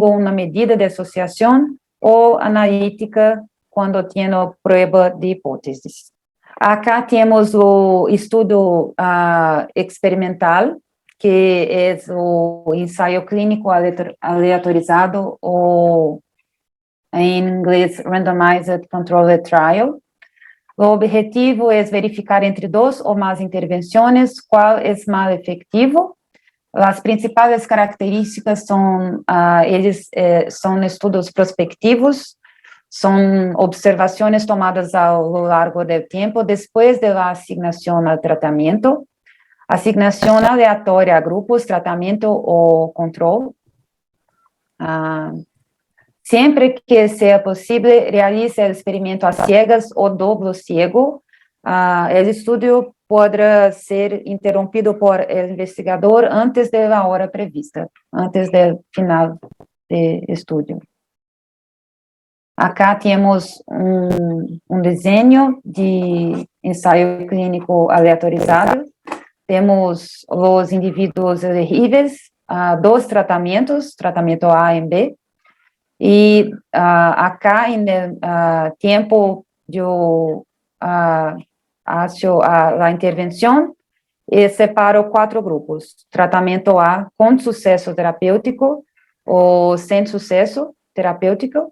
uma medida de associação, ou analítica, quando tem prova de hipóteses. Acá temos o estudo experimental, que é o ensaio clínico aleatorizado, ou em inglês, Randomized Controlled Trial. O objetivo é verificar entre 2 ou mais intervenções qual é mais efetivo. As principais características são, eles são estudos prospectivos, Son observaciones tomadas a lo largo del tiempo después de la asignación al tratamiento, asignación aleatoria a grupos, tratamiento o control. Siempre que sea posible, realice el experimento a ciegas o doble ciego. El estudio podrá ser interrumpido por el investigador antes de la hora prevista, antes del final del estudio. Acá temos desenho de ensaio clínico aleatorizado. Temos os indivíduos elegíveis, 2 tratamentos, tratamento A e B. E acá, en el tiempo, eu faço a intervenção e separo 4 grupos. Tratamento A com sucesso terapêutico ou sem sucesso terapêutico.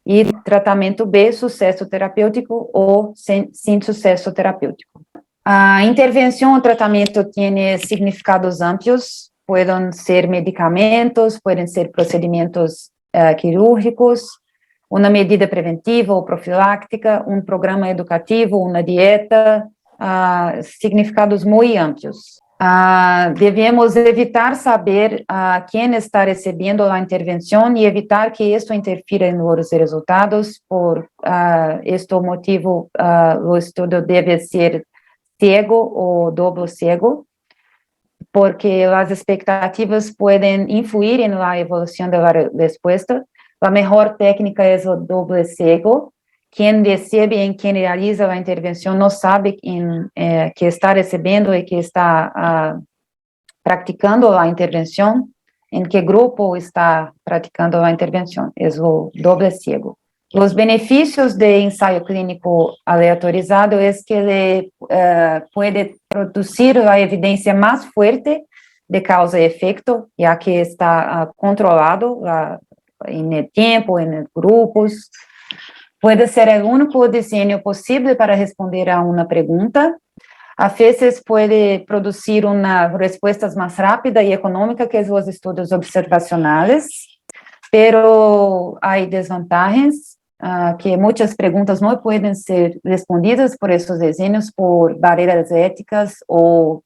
E tratamento B, sucesso terapêutico ou sem sucesso terapêutico. A intervenção ou tratamento tem significados amplos, podem ser medicamentos, podem ser procedimentos quirúrgicos, uma medida preventiva ou profiláctica, programa educativo, uma dieta, significados muito amplos. Devemos evitar saber quem está recebendo a intervenção e evitar que isso interfira nos resultados. Por este motivo, o estudo deve ser cego ou doble cego, porque as expectativas podem influir na evolução da resposta. A melhor técnica é o doble cego. Quem recebe e quem realiza a intervenção não sabe que está recebendo e que está praticando a intervenção, em que grupo está praticando a intervenção. É o doble cego. Os benefícios de ensaio clínico aleatorizado é que ele pode produzir a evidência mais forte de causa e efeito, já que está controlado em tempo, em grupos. Pode ser o único desenho possível para responder a uma pergunta. A vezes pode produzir respostas mais rápida e econômica que os estudos observacionais, pero há desvantagens, que muitas perguntas não podem ser respondidas por esses desenhos por barreiras éticas ou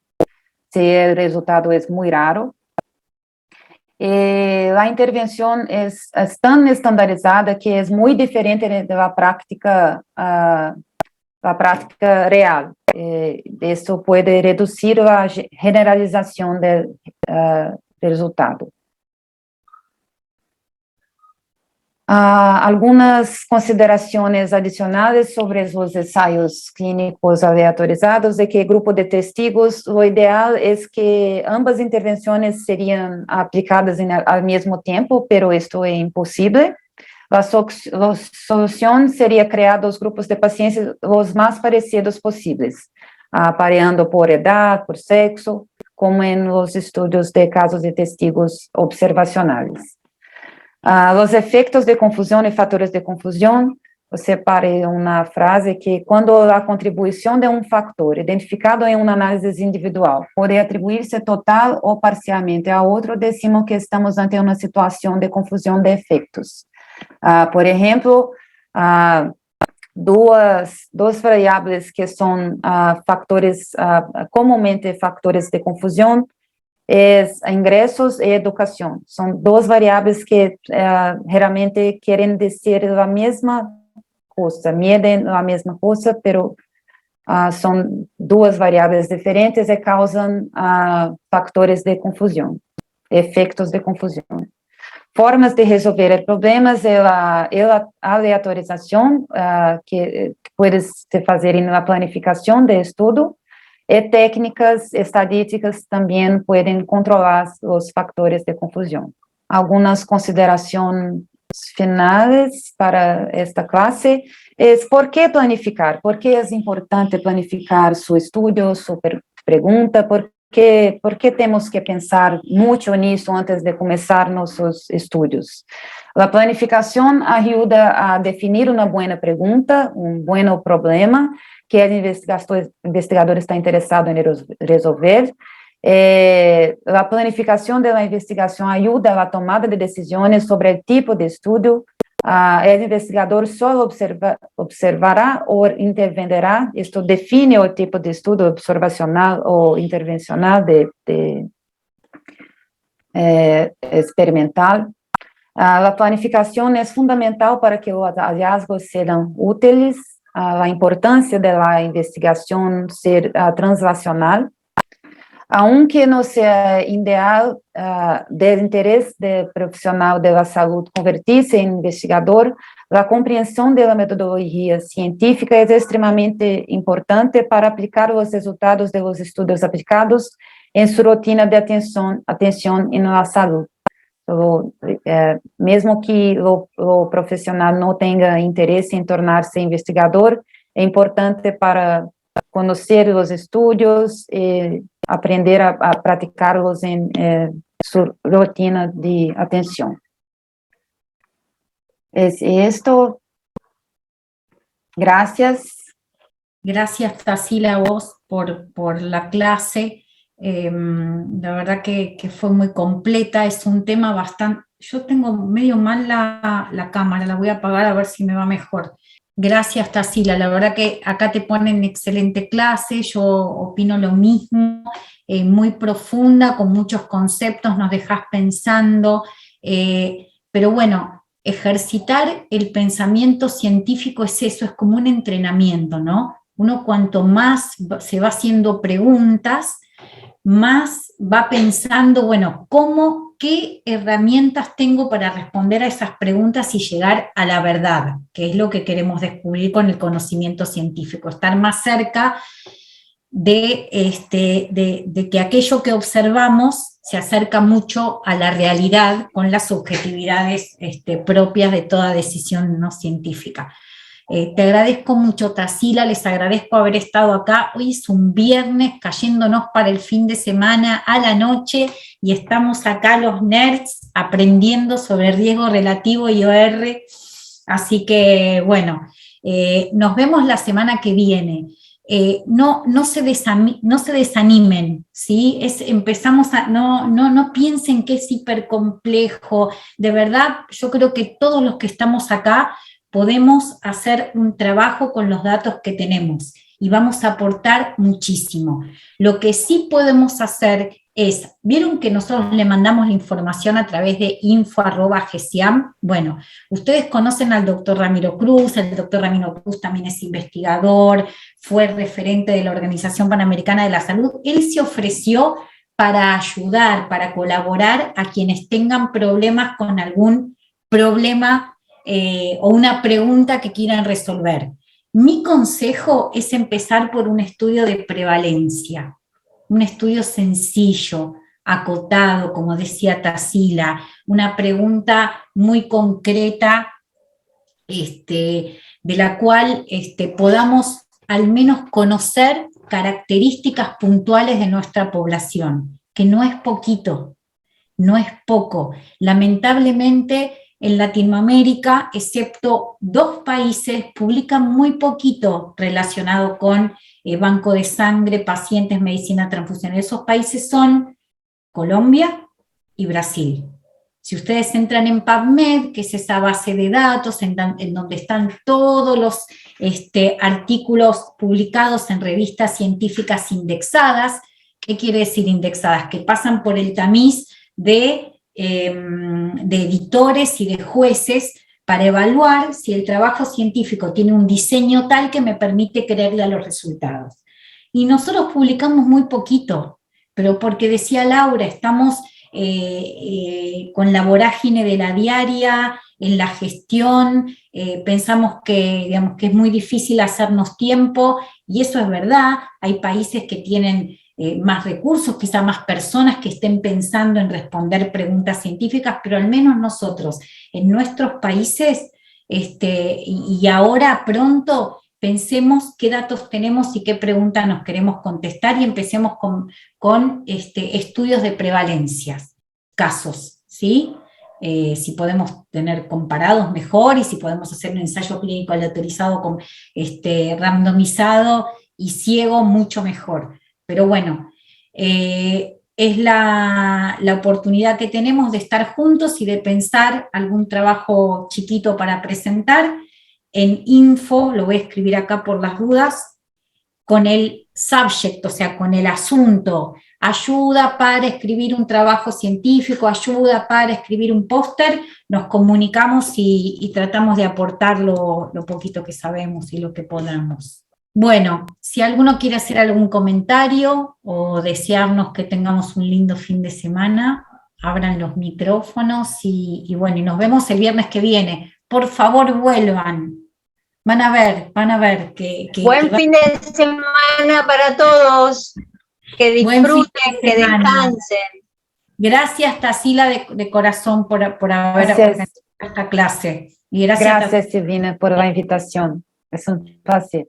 se o resultado é muito raro. A intervenção é tão estandarizada que é muito diferente da prática real. Isso pode reduzir a generalização do resultado. Algumas considerações adicionais sobre os ensaios clínicos aleatorizados é que grupo de testigos, o ideal é que ambas intervenções seriam aplicadas ao mesmo tempo, pero isto é impossível. A solução seria criar os grupos de pacientes os mais parecidos possíveis, pareando por idade, por sexo, como em os estudos de casos de testigos observacionais. Os efeitos de confusão e fatores de confusão, eu separei uma frase que quando a contribuição de fator identificado em uma análise individual pode atribuir-se total ou parcialmente a outro, decimos que estamos ante uma situação de confusão de efeitos. Por exemplo, duas variáveis que são fatores, comumente fatores de confusão, ingressos e educação. São 2 variáveis que geralmente querem dizer a mesma coisa, medem a mesma coisa, pero são 2 variáveis diferentes e causam fatores de confusão, efeitos de confusão. Formas de resolver problemas é a aleatorização, que pode se fazer na planificação de estudo, e técnicas estadísticas também podem controlar os fatores de confusão. Algumas considerações finais para esta classe é por que planificar? Por que é importante planificar seu estudo, sua pergunta? Por que temos que pensar muito nisso antes de começar nossos estudos? A planificação ajuda a definir uma boa pergunta, bom problema, que o investigador está interessado em resolver. A planificação da investigação ajuda a tomada de decisões sobre o tipo de estudo, El investigador solo observará o intervendrá. Esto define el tipo de estudio observacional o intervencional de experimental. La planificación es fundamental para que los hallazgos sean útiles. La importancia de la investigación ser translacional. Aunque no sea ideal del interés del profesional de la salud convertirse en investigador, la comprensión de la metodología científica es extremadamente importante para aplicar los resultados de los estudios aplicados en su rutina de atención en la salud. Mesmo que o profissional não tenha interesse em tornar-se investigador, é importante para conhecer os estudos e aprender a praticá-los em sua rotina de atenção. Es esto. Gracias. Gracias, Tarsila, a vos por la clase. La verdad que fue muy completa, es un tema bastante... Yo tengo medio mal la cámara, la voy a apagar a ver si me va mejor. Gracias, Tarsila, la verdad que acá te ponen excelente clase, yo opino lo mismo, muy profunda, con muchos conceptos, nos dejás pensando, pero bueno, ejercitar el pensamiento científico es eso, es como un entrenamiento, ¿no? Uno cuanto más se va haciendo preguntas, más va pensando, bueno, qué herramientas tengo para responder a esas preguntas y llegar a la verdad, que es lo que queremos descubrir con el conocimiento científico, estar más cerca de que aquello que observamos se acerca mucho a la realidad con las subjetividades propias de toda decisión no científica. Te agradezco mucho, Tarsila, les agradezco haber estado acá. Hoy es un viernes, cayéndonos para el fin de semana a la noche, y estamos acá los nerds aprendiendo sobre riesgo relativo y OR, así que bueno, nos vemos la semana que viene. No se desanimen, ¿sí? No piensen que es hipercomplejo, de verdad, yo creo que todos los que estamos acá podemos hacer un trabajo con los datos que tenemos y vamos a aportar muchísimo. Lo que sí podemos hacer es, ¿vieron que nosotros le mandamos la información a través de info@gesiam? Bueno, ustedes conocen al doctor Ramiro Cruz, el doctor Ramiro Cruz también es investigador, fue referente de la Organización Panamericana de la Salud, él se ofreció para ayudar, para colaborar a quienes tengan problemas con algún problema o una pregunta que quieran resolver. Mi consejo es empezar por un estudio de prevalencia, un estudio sencillo, acotado, como decía Tarsila, una pregunta muy concreta, de la cual podamos al menos conocer características puntuales de nuestra población, que no es poquito, no es poco. Lamentablemente, en Latinoamérica, excepto 2 países, publican muy poquito relacionado con banco de sangre, pacientes, medicina transfusional. Esos países son Colombia y Brasil. Si ustedes entran en PubMed, que es esa base de datos en donde están todos los artículos publicados en revistas científicas indexadas, ¿qué quiere decir indexadas? Que pasan por el tamiz de editores y de jueces para evaluar si el trabajo científico tiene un diseño tal que me permite creerle a los resultados. Y nosotros publicamos muy poquito, pero porque decía Laura, estamos con la vorágine de la diaria, en la gestión, pensamos que es muy difícil hacernos tiempo, y eso es verdad. Hay países que tienen más recursos, quizá más personas que estén pensando en responder preguntas científicas, pero al menos nosotros, en nuestros países, y ahora pronto, pensemos qué datos tenemos y qué preguntas nos queremos contestar, y empecemos con estudios de prevalencias, casos, ¿sí? Si podemos tener comparados mejor, y si podemos hacer un ensayo clínico aleatorizado, randomizado y ciego, mucho mejor. Pero bueno, es la oportunidad que tenemos de estar juntos y de pensar algún trabajo chiquito para presentar. En info, lo voy a escribir acá por las dudas, con el subject, o sea, con el asunto, ayuda para escribir un trabajo científico, ayuda para escribir un póster, nos comunicamos y tratamos de aportar lo poquito que sabemos y lo que podamos. Bueno, si alguno quiere hacer algún comentario o desearnos que tengamos un lindo fin de semana, abran los micrófonos y bueno, y nos vemos el viernes que viene. Por favor, vuelvan. Van a ver que Buen fin de semana para todos. Que disfruten, que descansen. Gracias, Tarsila, de corazón por haber organizado esta clase. Y gracias Silvina, por la invitación. Es un placer.